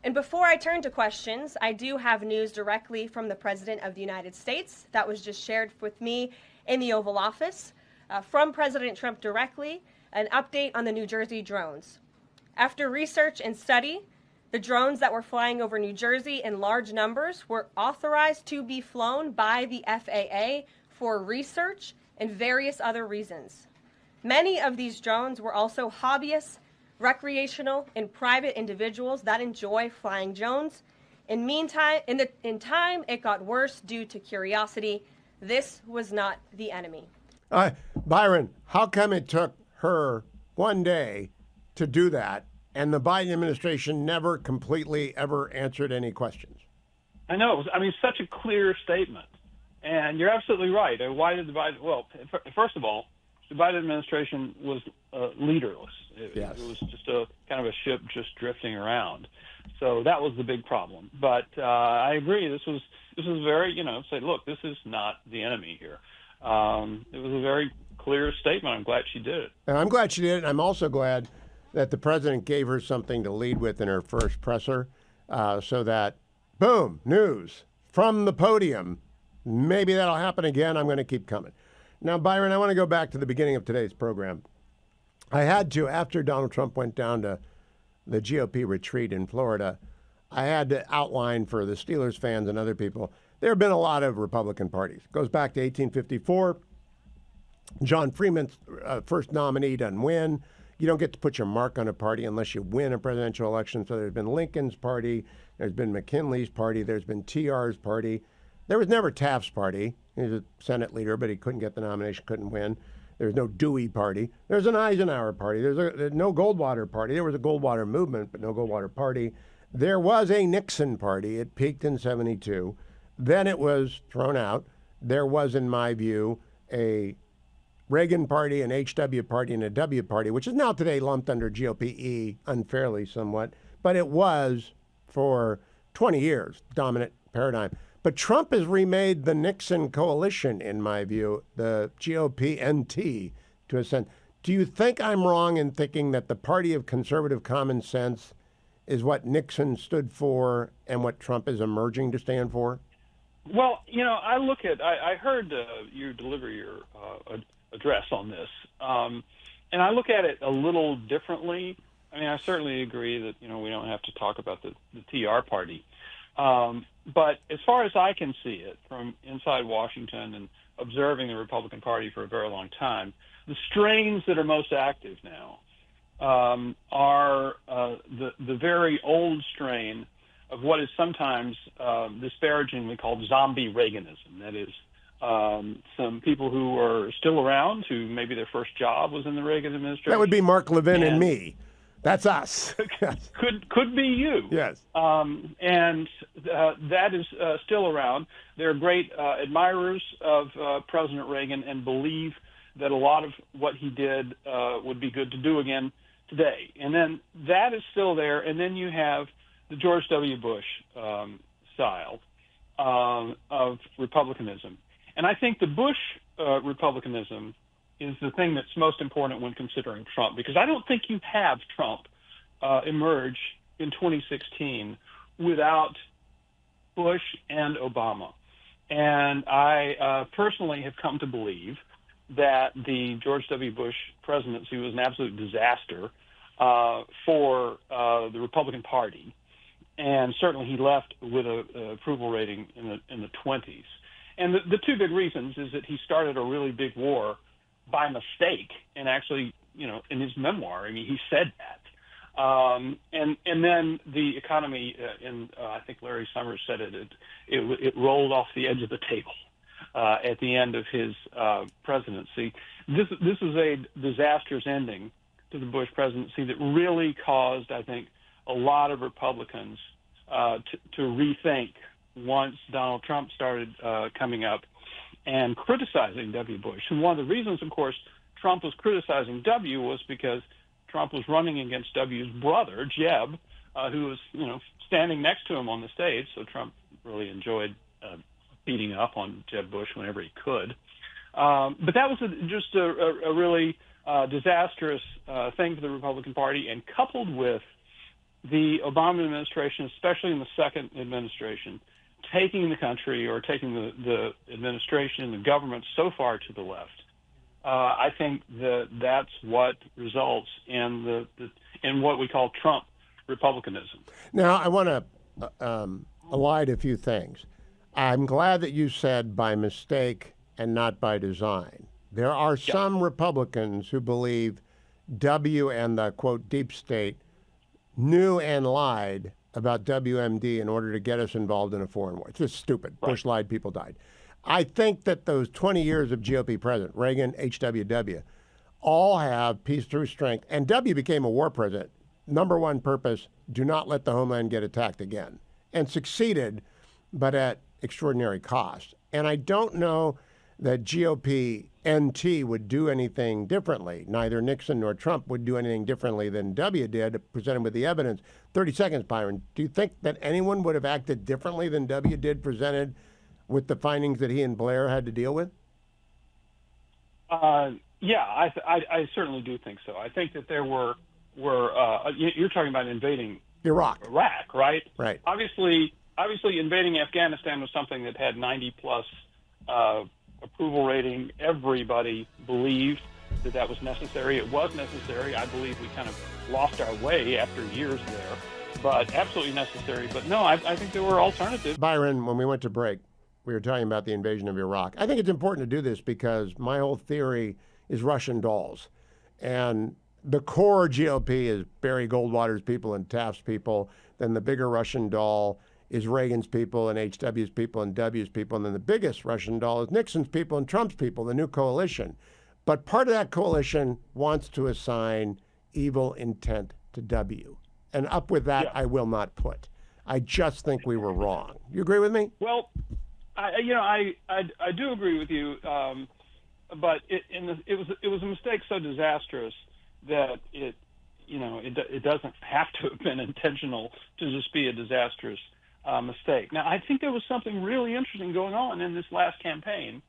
And before I turn to questions, I do have news directly from the President of the United States that was just shared with me in the Oval Office. From President Trump directly, an update on the New Jersey drones. After research and study, the drones that were flying over New Jersey in large numbers were authorized to be flown by the FAA for research and various other reasons. Many of these drones were also hobbyists, recreational, and private individuals that enjoy flying drones. In time, it got worse due to curiosity. This was not the enemy. Byron, how come it took her one day to do that, and the Biden administration never completely ever answered any questions? I know. I mean, such a clear statement. And you're absolutely right. Why did the Biden? Well, first of all, the Biden administration was leaderless. It was just a kind of a ship just drifting around. So that was the big problem. But I agree. This was very, say, look, this is not the enemy here. It was a very clear statement. I'm glad she did it. And I'm glad she did it. I'm also glad that the president gave her something to lead with in her first presser, so that, boom, news from the podium. Maybe that'll happen again. I'm going to keep coming. Now, Byron, I want to go back to the beginning of today's program. I had to, after Donald Trump went down to the GOP retreat in Florida, I had to outline for the Steelers fans and other people, there have been a lot of Republican parties. It goes back to 1854. John Freeman's first nominee doesn't win. You don't get to put your mark on a party unless you win a presidential election. So there's been Lincoln's party, there's been McKinley's party, there's been TR's party. There was never Taft's party. He was a Senate leader, but he couldn't get the nomination, couldn't win. There was no Dewey party. There's an Eisenhower party. There's no Goldwater party. There was a Goldwater movement, but no Goldwater party. There was a Nixon party. It peaked in 72. Then it was thrown out. There was, in my view, a Reagan party, an HW party, and a W party, which is now today lumped under GOP-E unfairly somewhat. But it was, for 20 years, dominant paradigm. But Trump has remade the Nixon coalition, in my view, the GOP-NT, to a sense. Do you think I'm wrong in thinking that the party of conservative common sense is what Nixon stood for and what Trump is emerging to stand for? Well, I heard you deliver your address on this, and I look at it a little differently. I mean, I certainly agree that, we don't have to talk about the TR party. But as far as I can see it from inside Washington and observing the Republican Party for a very long time, the strains that are most active now are the very old strain of what is sometimes disparagingly called zombie Reaganism. That is, some people who are still around, who maybe their first job was in the Reagan administration. That would be Mark Levin and me. That's us. Could be you. Yes. And that is still around. They're great admirers of President Reagan and believe that a lot of what he did would be good to do again today. And then that is still there. And then you have the George W. Bush style of republicanism. And I think the Bush republicanism is the thing that's most important when considering Trump, because I don't think you have Trump emerge in 2016 without Bush and Obama. And I personally have come to believe that the George W. Bush presidency was an absolute disaster for the Republican Party. And certainly he left with an approval rating in the 20s. And the two big reasons is that he started a really big war by mistake, and actually, in his memoir, I mean, he said that. And then the economy, I think Larry Summers said it rolled off the edge of the table at the end of his presidency. This is a disastrous ending to the Bush presidency that really caused, I think, a lot of Republicans to rethink once Donald Trump started coming up and criticizing W. Bush. And one of the reasons, of course, Trump was criticizing W was because Trump was running against W's brother, Jeb, who was, standing next to him on the stage. So Trump really enjoyed beating up on Jeb Bush whenever he could. But that was just a really disastrous thing for the Republican Party, and coupled with the Obama administration, especially in the second administration, taking the country or taking the administration and the government so far to the left, I think that's what results in in what we call Trump republicanism. Now, I want to elide a few things. I'm glad that you said by mistake and not by design. There are some Republicans who believe W and the, quote, deep state knew and lied about WMD in order to get us involved in a foreign war. It's just stupid. Right. Bush lied, people died. I think that those 20 years of GOP president, Reagan, HWW, all have peace through strength. And W became a war president. Number one purpose, do not let the homeland get attacked again. And succeeded, but at extraordinary cost. And I don't know that GOP NT would do anything differently. Neither Nixon nor Trump would do anything differently than W did, presented with the evidence. 30 seconds, Byron. Do you think that anyone would have acted differently than W did, presented with the findings that he and Blair had to deal with? Yeah, I certainly do think so. I think that there were you're talking about invading Iraq, right? Right. Obviously, invading Afghanistan was something that had 90+ approval rating. Everybody believed that was necessary. It was necessary. I believe we kind of lost our way after years there, but absolutely necessary. But no, I think there were alternatives. Byron, when we went to break, we were talking about the invasion of Iraq. I think it's important to do this because my whole theory is Russian dolls. And the core GOP is Barry Goldwater's people and Taft's people. Then the bigger Russian doll is Reagan's people and HW's people and W's people. And then the biggest Russian doll is Nixon's people and Trump's people, the new coalition. But part of that coalition wants to assign evil intent to W. And up with that, I will not put. I just think we were wrong. You agree with me? Well, I do agree with you, but it was a mistake so disastrous that it doesn't have to have been intentional to just be a disastrous mistake. Now, I think there was something really interesting going on in this last campaign,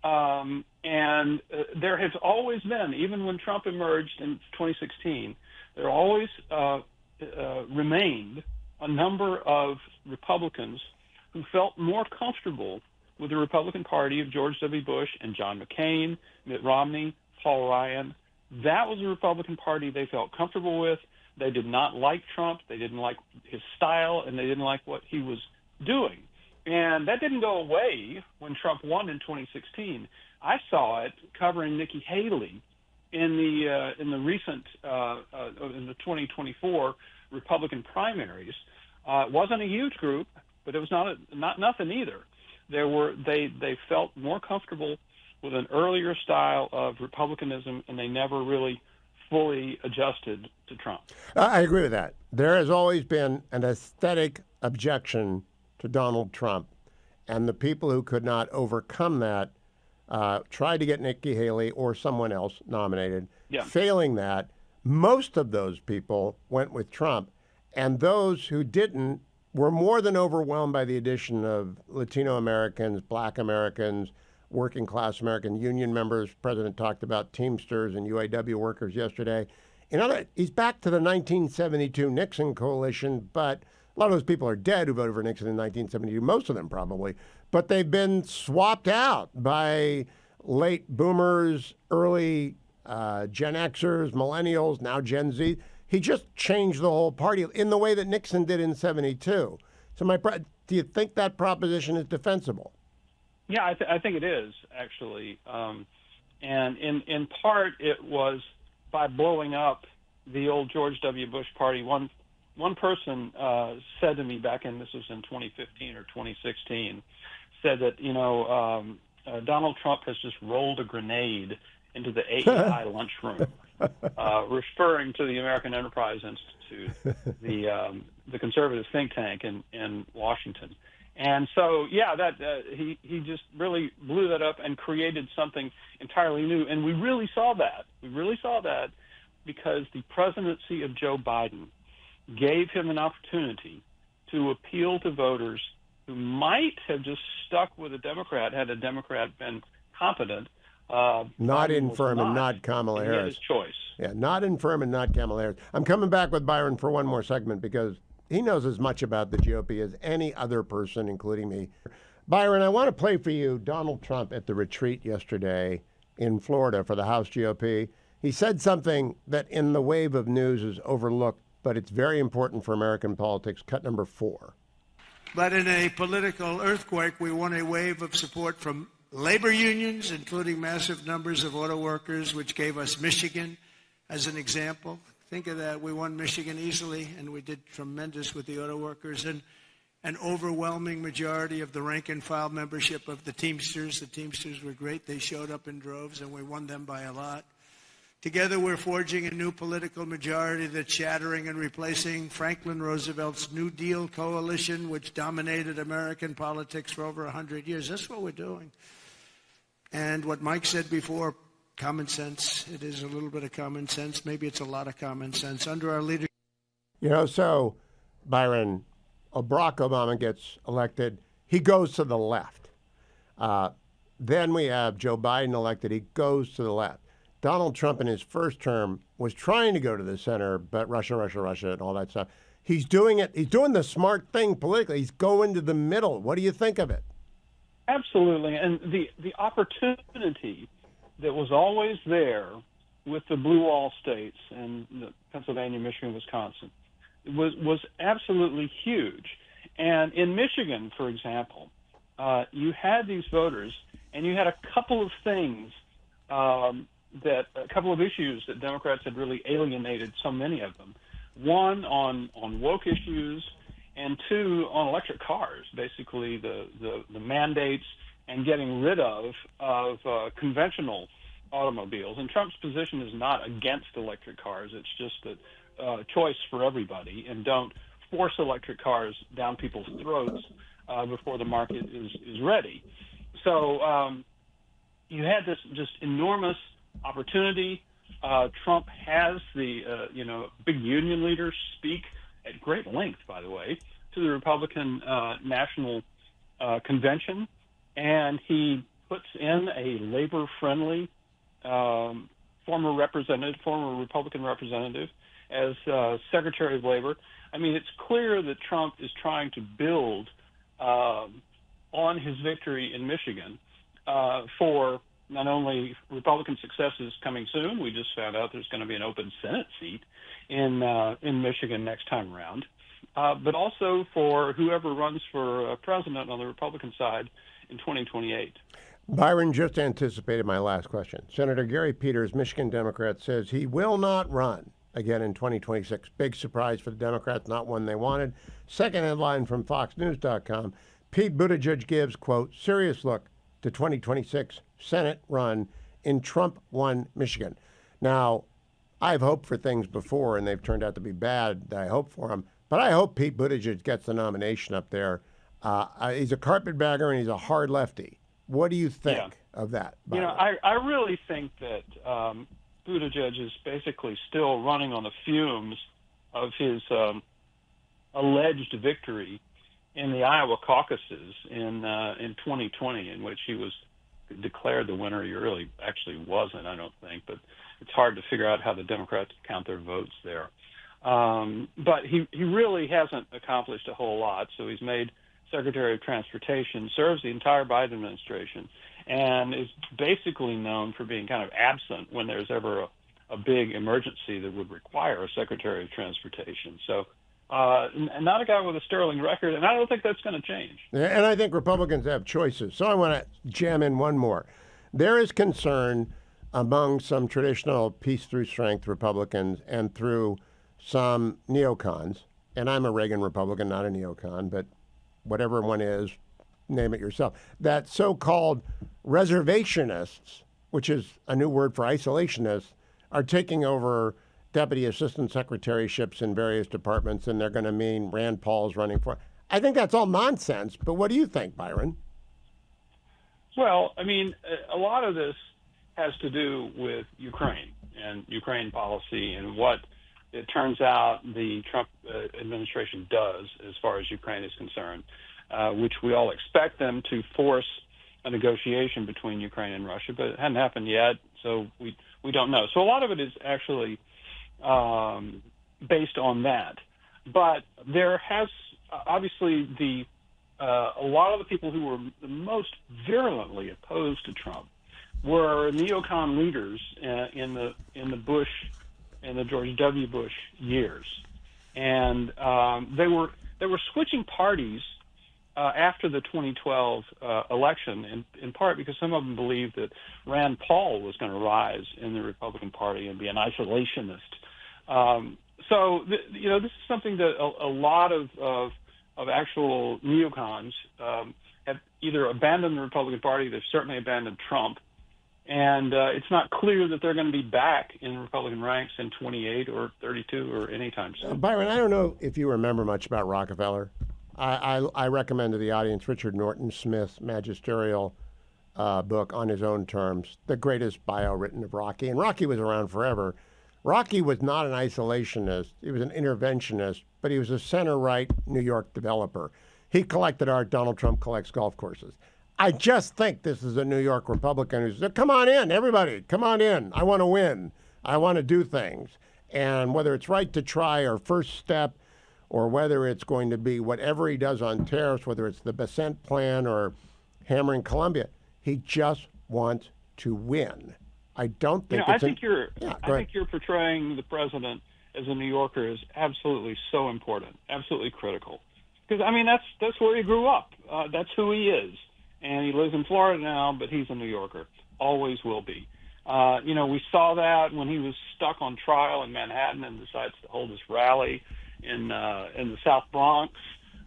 and there has always been, even when Trump emerged in 2016, there always remained a number of Republicans who felt more comfortable with the Republican Party of George W. Bush and John McCain, Mitt Romney, Paul Ryan. That was the Republican Party they felt comfortable with. They did not like Trump. They didn't like his style, and they didn't like what he was doing. And that didn't go away when Trump won in 2016. I saw it covering Nikki Haley in the recent in the 2024 Republican primaries. It wasn't a huge group, but it was not nothing either. They felt more comfortable with an earlier style of republicanism, and they never really fully adjusted to Trump. I agree with that. There has always been an aesthetic objection to Donald Trump, and the people who could not overcome that tried to get Nikki Haley or someone else nominated. Yeah. Failing that, Most of those people went with Trump, and those who didn't were more than overwhelmed by the addition of Latino Americans, Black Americans, working class American union members. President talked about Teamsters and UAW workers yesterday. He's back to the 1972 Nixon coalition, but a lot of those people are dead who voted for Nixon in 1972, most of them probably, but they've been swapped out by late boomers, early Gen Xers, millennials, now Gen Z. He just changed the whole party in the way that Nixon did in 72. So do you think that proposition is defensible? Yeah, I think it is, actually. And in part, it was by blowing up the old George W. Bush party. One person said to me this was in 2015 or 2016, said that, Donald Trump has just rolled a grenade into the AEI lunchroom, referring to the American Enterprise Institute, the conservative think tank in Washington. And so, he just really blew that up and created something entirely new. And we really saw that. Because the presidency of Joe Biden gave him an opportunity to appeal to voters who might have just stuck with a Democrat had a Democrat been competent. Not infirm and not Kamala Harris. His choice. Yeah, not infirm and not Kamala Harris. I'm coming back with Byron for one more segment because he knows as much about the GOP as any other person, including me. Byron, I want to play for you Donald Trump at the retreat yesterday in Florida for the House GOP. He said something that in the wave of news is overlooked, but it's very important for American politics. Cut number 4. But in a political earthquake, we won a wave of support from labor unions, including massive numbers of auto workers, which gave us Michigan as an example. Think of that. We won Michigan easily, and we did tremendous with the auto workers. And an overwhelming majority of the rank-and-file membership of the Teamsters. The Teamsters were great. They showed up in droves, and we won them by a lot. Together, we're forging a new political majority that's shattering and replacing Franklin Roosevelt's New Deal coalition, which dominated American politics for over 100 years. That's what we're doing. And what Mike said before, common sense. It is a little bit of common sense. Maybe it's a lot of common sense. Under our leadership. So, Byron, Barack Obama gets elected. He goes to the left. Then we have Joe Biden elected. He goes to the left. Donald Trump in his first term was trying to go to the center, but Russia, and all that stuff. He's doing it. He's doing the smart thing politically. He's going to the middle. What do you think of it? Absolutely. And the opportunity that was always there with the blue wall states and Pennsylvania, Michigan, Wisconsin was absolutely huge. And in Michigan, for example, you had these voters and you had a couple of things a couple of issues that Democrats had really alienated so many of them. One on woke issues, and two on electric cars. Basically, the mandates and getting rid of conventional automobiles. And Trump's position is not against electric cars. It's just a choice for everybody, and don't force electric cars down people's throats before the market is ready. So you had this just enormous opportunity. Trump has the big union leaders speak at great length, by the way, to the Republican National Convention, and he puts in a labor-friendly former Republican representative as Secretary of Labor. I mean, it's clear that Trump is trying to build on his victory in Michigan for not only Republican successes coming soon. We just found out there's going to be an open Senate seat in Michigan next time around, but also for whoever runs for president on the Republican side in 2028. Byron just anticipated my last question. Senator Gary Peters, Michigan Democrat, says he will not run again in 2026. Big surprise for the Democrats, not one they wanted. Second headline from FoxNews.com, Pete Buttigieg gives, quote, serious look to 2026 Senate run in Trump-won Michigan. Now, I've hoped for things before, and they've turned out to be bad that I hope for him, but I hope Pete Buttigieg gets the nomination up there. He's a carpetbagger, and he's a hard lefty. What do you think of that? I really think that Buttigieg is basically still running on the fumes of his alleged victory in the Iowa caucuses in 2020, in which he was declared the winner. He really actually wasn't, I don't think, but it's hard to figure out how the Democrats count their votes there. But he really hasn't accomplished a whole lot. So he's made Secretary of Transportation, serves the entire Biden administration, and is basically known for being kind of absent when there's ever a big emergency that would require a Secretary of Transportation. So not a guy with a sterling record, and I don't think that's going to change. And I think Republicans have choices. So I want to jam in one more. There is concern among some traditional peace through strength Republicans and through some neocons, and I'm a Reagan Republican, not a neocon, but whatever one is, name it yourself, that so-called reservationists, which is a new word for isolationists, are taking over deputy assistant secretaryships in various departments, and they're going to mean Rand Paul's running for. I think that's all nonsense, but what do you think, Byron? Well, I mean, a lot of this has to do with Ukraine and Ukraine policy and what it turns out the Trump administration does as far as Ukraine is concerned, which we all expect them to force a negotiation between Ukraine and Russia, but it hasn't happened yet, so we don't know. So a lot of it is actually based on that. But there has obviously a lot of the people who were the most virulently opposed to Trump were neocon leaders in the Bush and the George W. Bush years, and they were switching parties after the 2012 election, in part because some of them believed that Rand Paul was going to rise in the Republican Party and be an isolationist. So this is something that a lot of actual neocons have either abandoned the Republican Party, they've certainly abandoned Trump, and it's not clear that they're going to be back in Republican ranks in 28 or 32 or anytime soon. Byron, I don't know if you remember much about Rockefeller. I recommend to the audience Richard Norton Smith's magisterial book On His Own Terms, the greatest bio written of Rocky. And Rocky was around forever. Rocky was not an isolationist. He was an interventionist, but he was a center-right New York developer. He collected art. Donald Trump collects golf courses. I just think this is a New York Republican who said, come on in, everybody, come on in. I want to win. I want to do things. And whether it's right to try or first step, or whether it's going to be whatever he does on tariffs, whether it's the Bessent plan or hammering Colombia, he just wants to win. I don't think. I think you're portraying the president as a New Yorker is absolutely so important, absolutely critical. Because I mean that's where he grew up. That's who he is, and he lives in Florida now, but he's a New Yorker. Always will be. We saw that when he was stuck on trial in Manhattan and decides to hold his rally in the South Bronx,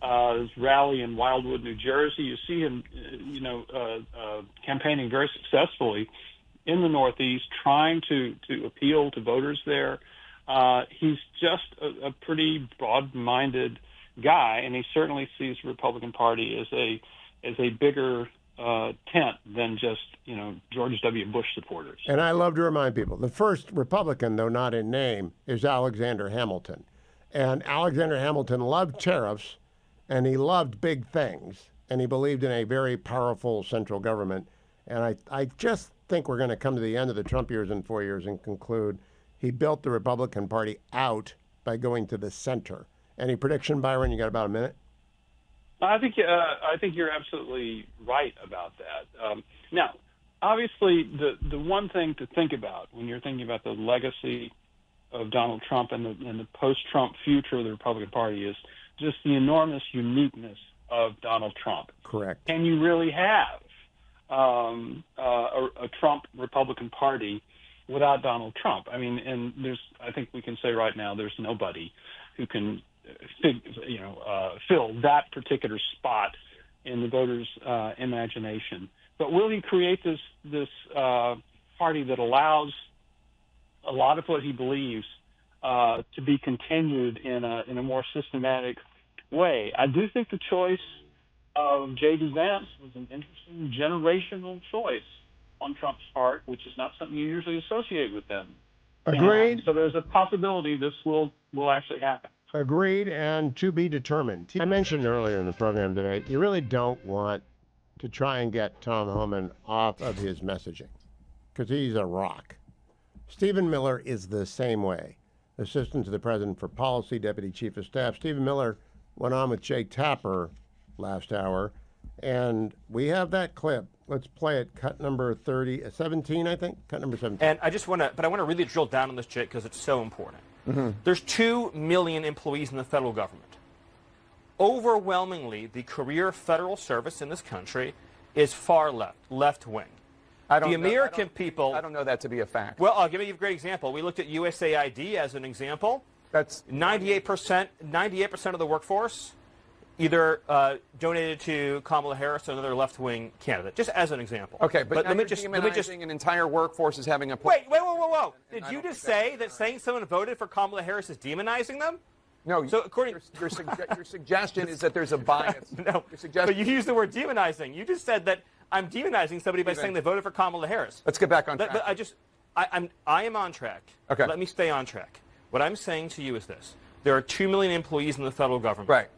his rally in Wildwood, New Jersey. You see him, campaigning very successfully in the Northeast, trying to appeal to voters there. He's just a pretty broad-minded guy, and he certainly sees the Republican Party as a bigger tent than just George W. Bush supporters. And I love to remind people, the first Republican, though not in name, is Alexander Hamilton. And Alexander Hamilton loved tariffs, and he loved big things, and he believed in a very powerful central government. And I just think we're going to come to the end of the Trump years in 4 years and conclude he built the Republican Party out by going to the center. Any prediction, Byron? You got about a minute? I think you're absolutely right about that. Now, obviously, the one thing to think about when you're thinking about the legacy of Donald Trump and the post-Trump future of the Republican Party is just the enormous uniqueness of Donald Trump. Correct. Can you really have a Trump Republican Party without Donald Trump? I mean, and I think we can say right now there's nobody who can fill that particular spot in the voters' imagination. But will he create this party that allows a lot of what he believes to be continued in a more systematic way? I do think the choice of J.D. Vance was an interesting generational choice on Trump's part, which is not something you usually associate with him. Agreed. So there's a possibility this will actually happen. Agreed, and to be determined. I mentioned earlier in the program today, you really don't want to try and get Tom Homan off of his messaging because he's a rock. Stephen Miller is the same way. Assistant to the President for Policy, Deputy Chief of Staff. Stephen Miller went on with Jake Tapper last hour, and we have that clip. Let's play it. Cut number 17, I think. Cut number 17. And I want to really drill down on this, Jake, because it's so important. Mm-hmm. There's 2 million employees in the federal government. Overwhelmingly, the career federal service in this country is far left wing. The American people. I don't know that to be a fact. Well, I'll give you a great example. We looked at USAID as an example. That's 98%. 98% of the workforce either donated to Kamala Harris or another left-wing candidate, just as an example. Okay, but let me just an entire workforce is having a whoa. Did you just say that saying someone voted for Kamala Harris is demonizing them? No. So according your suggestion is that there's a bias. No, but you used the word demonizing. You just said that I'm demonizing somebody by saying they voted for Kamala Harris. Let's get back on track. But I am on track. Okay. Let me stay on track. What I'm saying to you is this: there are 2 million employees in the federal government. Right.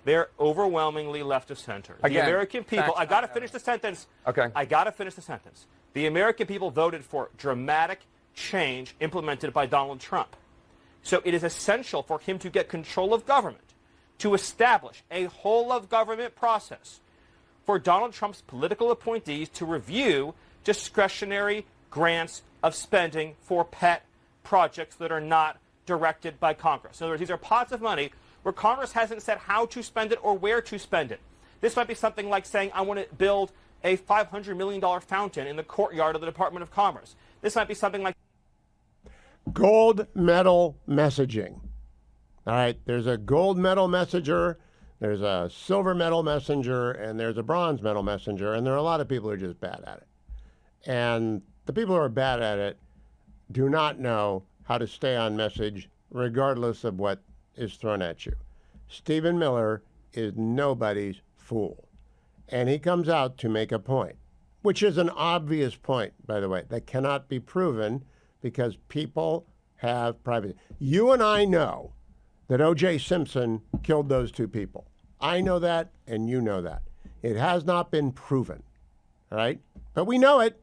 They're overwhelmingly left of center. The Again, American people. I got to finish the sentence. Okay. I got to finish the sentence. The American people voted for dramatic change implemented by Donald Trump. So it is essential for him to get control of government, to establish a whole of government process for Donald Trump's political appointees to review discretionary grants of spending for pet projects that are not directed by Congress. In other words, these are pots of money where Congress hasn't said how to spend it or where to spend it. This might be something like saying, I want to build a $500 million fountain in the courtyard of the Department of Commerce. This might be something like gold medal messaging. All right, there's a gold medal messenger, there's a silver medal messenger, and there's a bronze medal messenger, and there are a lot of people who are just bad at it. And the people who are bad at it do not know how to stay on message regardless of what is thrown at you. Stephen Miller is nobody's fool. And he comes out to make a point, which is an obvious point, by the way, that cannot be proven because people have privacy. You and I know that O.J. Simpson killed those 2 people. I know that, and you know that. It has not been proven, all right? But we know it.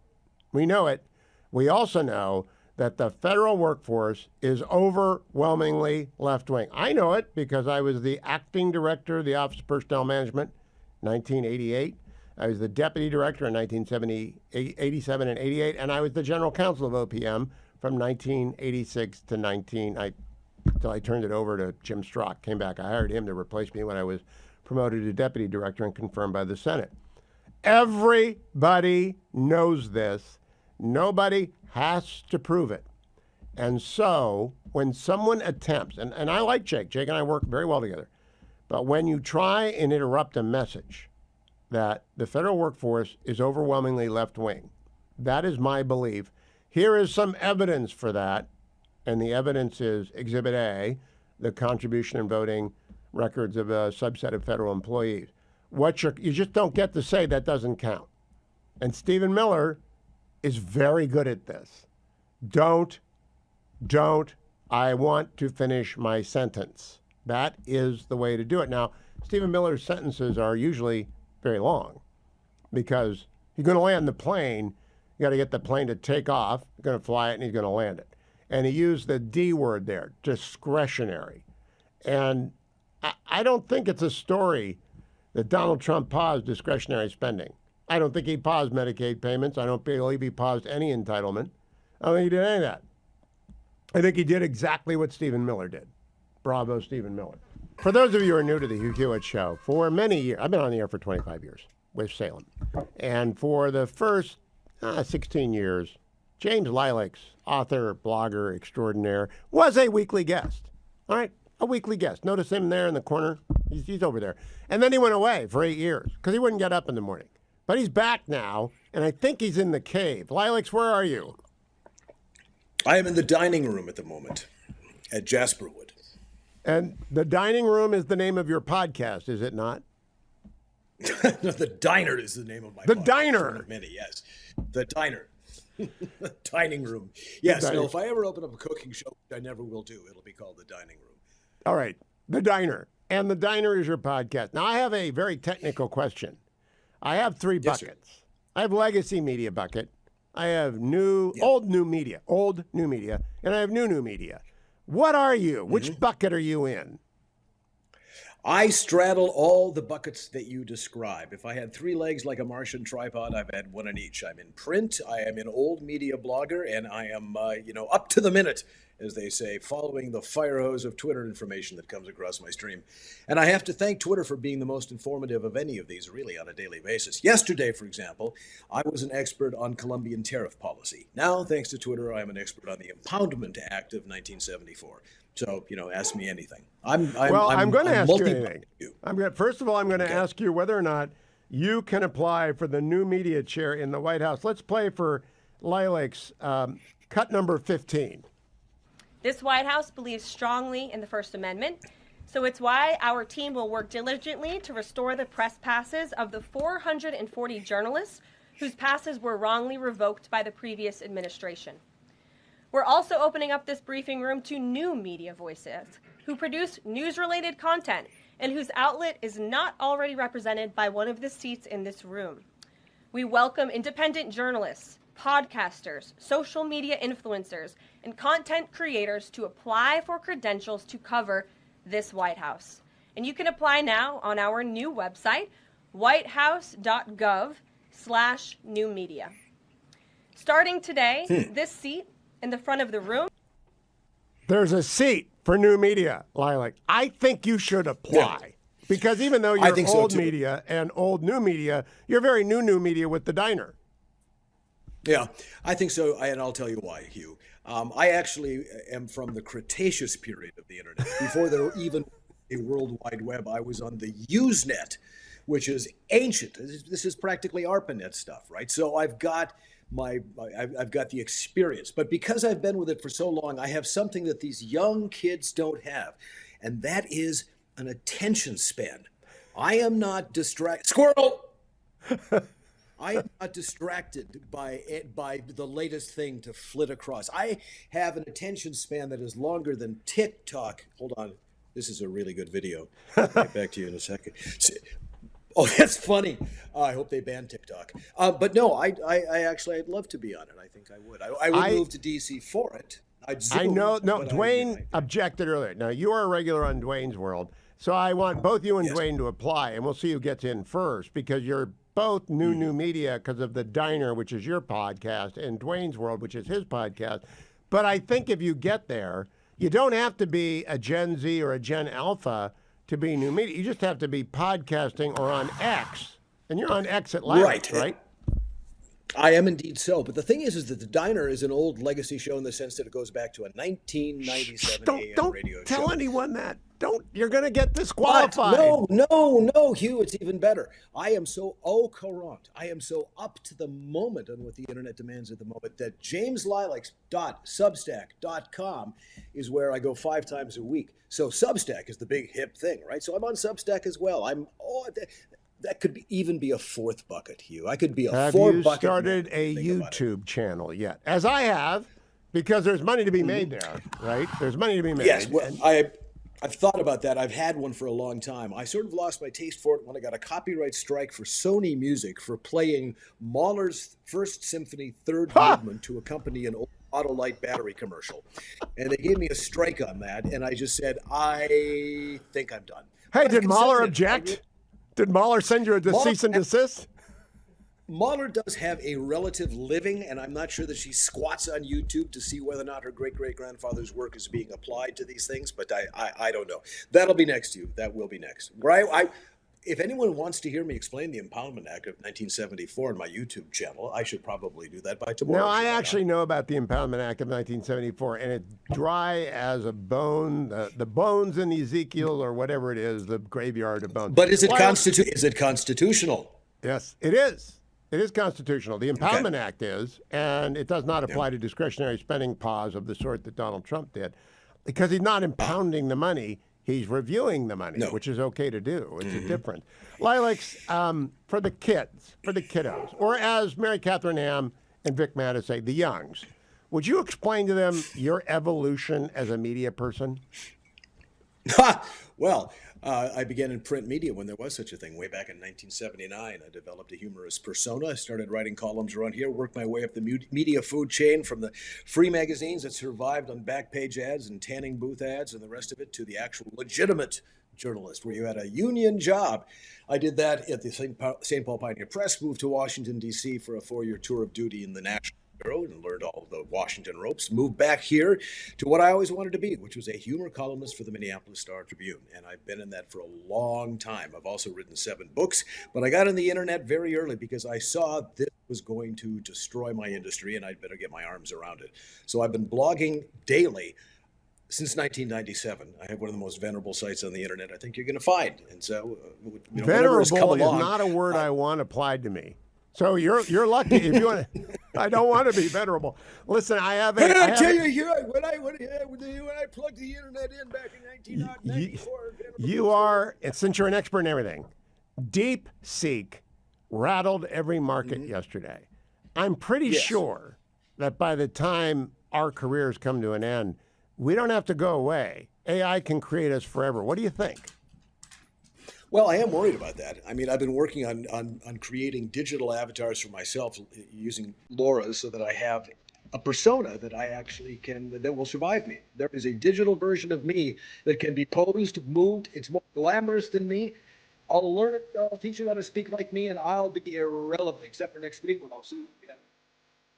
We know it. We also know that the federal workforce is overwhelmingly left-wing. I know it because I was the acting director of the Office of Personnel Management, 1988. I was the deputy director in 1987 and 88, and I was the general counsel of OPM from 1986 to until I turned it over to Jim Strzok. Came back. I hired him to replace me when I was promoted to deputy director and confirmed by the Senate. Everybody knows this. Nobody has to prove it. And so when someone attempts, and I like Jake and I work very well together, but when you try and interrupt a message that the federal workforce is overwhelmingly left-wing, that is my belief. Here is some evidence for that, and the evidence is Exhibit A, the contribution and voting records of a subset of federal employees. You just don't get to say that doesn't count. And Stephen Miller is very good at this. Don't, I want to finish my sentence. That is the way to do it. Now, Stephen Miller's sentences are usually very long because you're going to land the plane. You got to get the plane to take off. You're going to fly it, and he's going to land it. And he used the D word there, discretionary. And I don't think it's a story that Donald Trump paused discretionary spending. I don't think he paused Medicaid payments. I don't believe he paused any entitlement. I don't think he did any of that. I think he did exactly what Stephen Miller did. Bravo, Stephen Miller. For those of you who are new to the Hugh Hewitt Show, for many years, I've been on the air for 25 years with Salem. And for the first 16 years, James Lilacs, author, blogger extraordinaire, was a weekly guest. All right, a weekly guest. Notice him there in the corner. He's over there. And then he went away for 8 years because he wouldn't get up in the morning. But he's back now, and I think he's in the cave. Lilacs, where are you? I am in the dining room at the moment at Jasperwood. And the dining room is the name of your podcast, is it not? No, the Diner is the name of my podcast. The Diner. One of many, yes. The Diner. Dining room. Yes, Dining. no, if I ever open up a cooking show, which I never will do, it'll be called The Dining Room. All right, The Diner. And The Diner is your podcast. Now, I have a very technical question. I have three Yes, buckets. Sir. I have legacy media bucket. I have old new media, and I have new media. What are you? Which bucket are you in? I straddle all the buckets that you describe. If I had three legs like a Martian tripod, I've had one in each. I'm in print, I am an old media blogger, and I am, up to the minute, as they say, following the fire hose of Twitter information that comes across my stream. And I have to thank Twitter for being the most informative of any of these, really, on a daily basis. Yesterday, for example, I was an expert on Colombian tariff policy. Now, thanks to Twitter, I am an expert on the Impoundment Act of 1974. So, ask me anything. I'm going to ask you anything. First of all, I'm going to ask you whether or not you can apply for the new media chair in the White House. Let's play for Lilek's cut number 15. This White House believes strongly in the First Amendment, so it's why our team will work diligently to restore the press passes of the 440 journalists whose passes were wrongly revoked by the previous administration. We're also opening up this briefing room to new media voices who produce news-related content and whose outlet is not already represented by one of the seats in this room. We welcome independent journalists, podcasters, social media influencers, and content creators to apply for credentials to cover this White House. And you can apply now on our new website, whitehouse.gov/new media. Starting today, this seat in the front of the room. There's a seat for new media, Lilek. I think you should apply because even though you're old media and old new media, you're very new media with The Diner. Yeah, I think so, and I'll tell you why, Hugh. I actually am from the Cretaceous period of the internet. Before there were even a World Wide Web, I was on the Usenet, which is ancient. This is practically ARPANET stuff, right? So I've got the experience, but because I've been with it for so long, I have something that these young kids don't have, and that is an attention span. I am not distracted. Squirrel! I am not distracted by the latest thing to flit across. I have an attention span that is longer than TikTok. Hold on. This is a really good video. I'll get back to you in a second. Oh, that's funny. I hope they ban TikTok. But no, I'd love to be on it. I think I would. I would move to DC for it. I know. No, Dwayne objected earlier. Now, you are a regular on Dwayne's World, so I want both you and Dwayne to apply, and we'll see who gets in first because you're both new media because of The Diner, which is your podcast, and Dwayne's World, which is his podcast. But I think if you get there, you don't have to be a Gen Z or a Gen Alpha to be new media. You just have to be podcasting or on X. And you're on X at last, right? I am indeed so. But the thing is that The Diner is an old legacy show in the sense that it goes back to a 1997 AM radio show. Don't tell anyone that. You're going to get disqualified. No, Hugh, it's even better. I am so au courant. I am so up to the moment on what the internet demands at the moment that jameslileks.substack.com is where I go 5 times a week. So Substack is the big hip thing, right? So I'm on Substack as well. That could even be a 4th bucket, Hugh. I could be a 4 bucket. Have you started a YouTube channel yet? As I have, because there's money to be made there, right? There's money to be made. Yes, well, I've thought about that. I've had one for a long time. I sort of lost my taste for it when I got a copyright strike for Sony Music for playing Mahler's First Symphony Third Movement to accompany an old Autolite battery commercial. And they gave me a strike on that, and I just said, I think I'm done. Hey, did Mahler object? Did Mahler send you a cease and desist? Mahler does have a relative living, and I'm not sure that she squats on YouTube to see whether or not her great-great-grandfather's work is being applied to these things, but I don't know. That'll be next, Hugh. That will be next. If anyone wants to hear me explain the Impoundment Act of 1974 on my YouTube channel, I should probably do that by tomorrow. No, I actually know about the Impoundment Act of 1974, and it's dry as a bone. The bones in Ezekiel or whatever it is, the graveyard of bones. But is it constitutional? Yes, it is. It is constitutional. The Impoundment Act is, and it does not apply to discretionary spending pause of the sort that Donald Trump did, because he's not impounding the money. He's reviewing the money, which is okay to do. It's a difference. Lilek's, for the kids, for the kiddos, or as Mary Catherine Ham and Vic Mattis, the Youngs. Would you explain to them your evolution as a media person? Well, I began in print media when there was such a thing way back in 1979. I developed a humorous persona. I started writing columns around here, worked my way up the media food chain from the free magazines that survived on back page ads and tanning booth ads and the rest of it to the actual legitimate journalist where you had a union job. I did that at the St. Paul Pioneer Press, moved to Washington, D.C. for a 4-year tour of duty in the National Bureau and learned all the Washington ropes, moved back here to what I always wanted to be, which was a humor columnist for the Minneapolis Star-Tribune. And I've been in that for a long time. I've also written 7 books, but I got on the internet very early because I saw this was going to destroy my industry and I'd better get my arms around it. So I've been blogging daily since 1997. I have one of the most venerable sites on the internet I think you're going to find. And so, venerable is not a word I want applied to me. So you're lucky if you want to. I don't want to be venerable. Listen, I have. When I plugged the internet in back in 1994, you are, since you're an expert in everything, Deep Seek rattled every market yesterday. I'm pretty sure that by the time our careers come to an end, we don't have to go away. AI can create us forever. What do you think? Well, I am worried about that. I mean, I've been working on creating digital avatars for myself using LoRa so that I have a persona that I actually that will survive me. There is a digital version of me that can be posed, moved. It's more glamorous than me. I'll learn it. I'll teach you how to speak like me, and I'll be irrelevant except for next week when I'll see you again.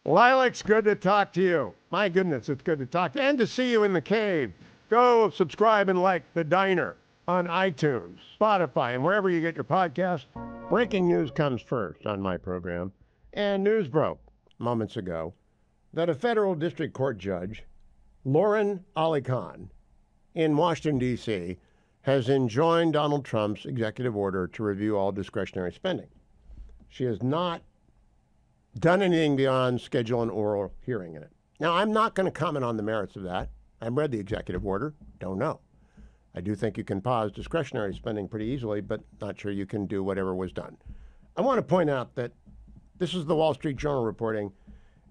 Lilac, good to talk to you. My goodness, it's good to talk to you. And to see you in the cave. Go subscribe and like The Diner on iTunes, Spotify, and wherever you get your podcast. Breaking news comes first on my program. And news broke moments ago that a federal district court judge, Lauren Ali Khan, in Washington, D.C., has enjoined Donald Trump's executive order to review all discretionary spending. She has not done anything beyond schedule an oral hearing in it. Now, I'm not going to comment on the merits of that. I've read the executive order. Don't know. I do think you can pause discretionary spending pretty easily, but not sure you can do whatever was done. I want to point out that this is the Wall Street Journal reporting.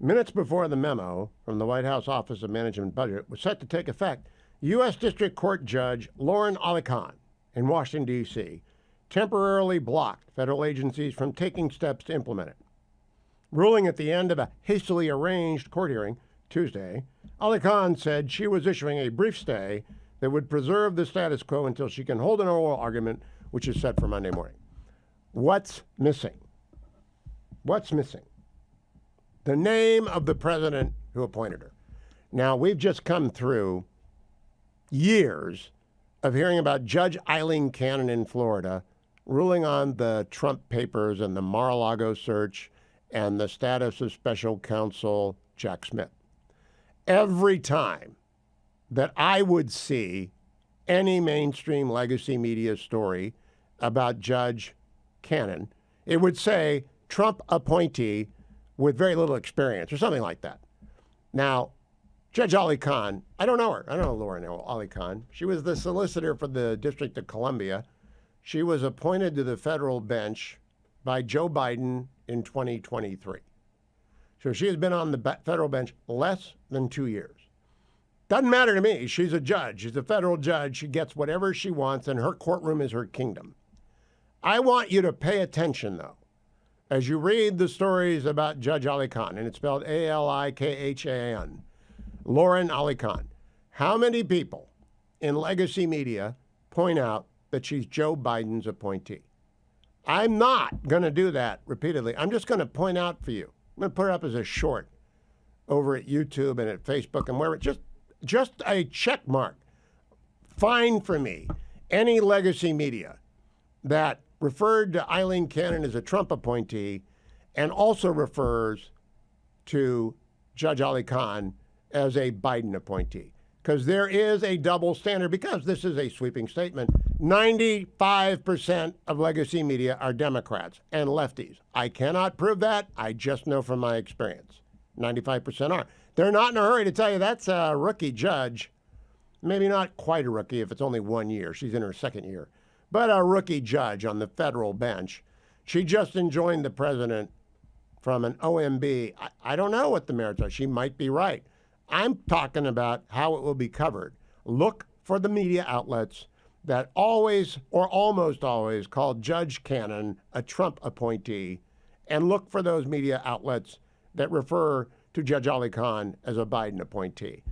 Minutes before the memo from the White House Office of Management and Budget was set to take effect, U.S. District Court Judge Lauren Ali Khan in Washington, D.C., temporarily blocked federal agencies from taking steps to implement it. Ruling at the end of a hastily arranged court hearing Tuesday, Ali Khan said she was issuing a brief stay that would preserve the status quo until she can hold an oral argument, which is set for Monday morning. What's missing? What's missing? The name of the president who appointed her. Now, we've just come through years of hearing about Judge Eileen Cannon in Florida ruling on the Trump papers and the Mar-a-Lago search and the status of special counsel Jack Smith. Every time that I would see any mainstream legacy media story about Judge Cannon, it would say Trump appointee with very little experience or something like that. Now, Judge Ali Khan, I don't know her. I don't know Lauren Ali Khan. She was the solicitor for the District of Columbia. She was appointed to the federal bench by Joe Biden in 2023. So she has been on the federal bench less than 2 years. Doesn't matter to me. She's a judge. She's a federal judge. She gets whatever she wants, and her courtroom is her kingdom. I want you to pay attention, though, as you read the stories about Judge Ali Khan, and it's spelled A-L-I-K-H-A-N, Lauren Ali Khan. How many people in legacy media point out that she's Joe Biden's appointee? I'm not going to do that repeatedly. I'm just going to point out for you. I'm going to put it up as a short over at YouTube and at Facebook and wherever. Just a check mark. Find for me any legacy media that referred to Eileen Cannon as a Trump appointee and also refers to Judge Ali Khan as a Biden appointee. Because there is a double standard, because this is a sweeping statement. 95% of legacy media are Democrats and lefties. I cannot prove that. I just know from my experience. 95% are. They're not in a hurry to tell you that's a rookie judge. Maybe not quite a rookie if it's only 1 year. She's in her second year. But a rookie judge on the federal bench. She just enjoined the president from an OMB, I don't know what the merits are. She might be right. I'm talking about how it will be covered. Look for the media outlets that always or almost always call Judge Cannon a Trump appointee, and look for those media outlets that refer to Judge Ali Khan as a Biden appointee.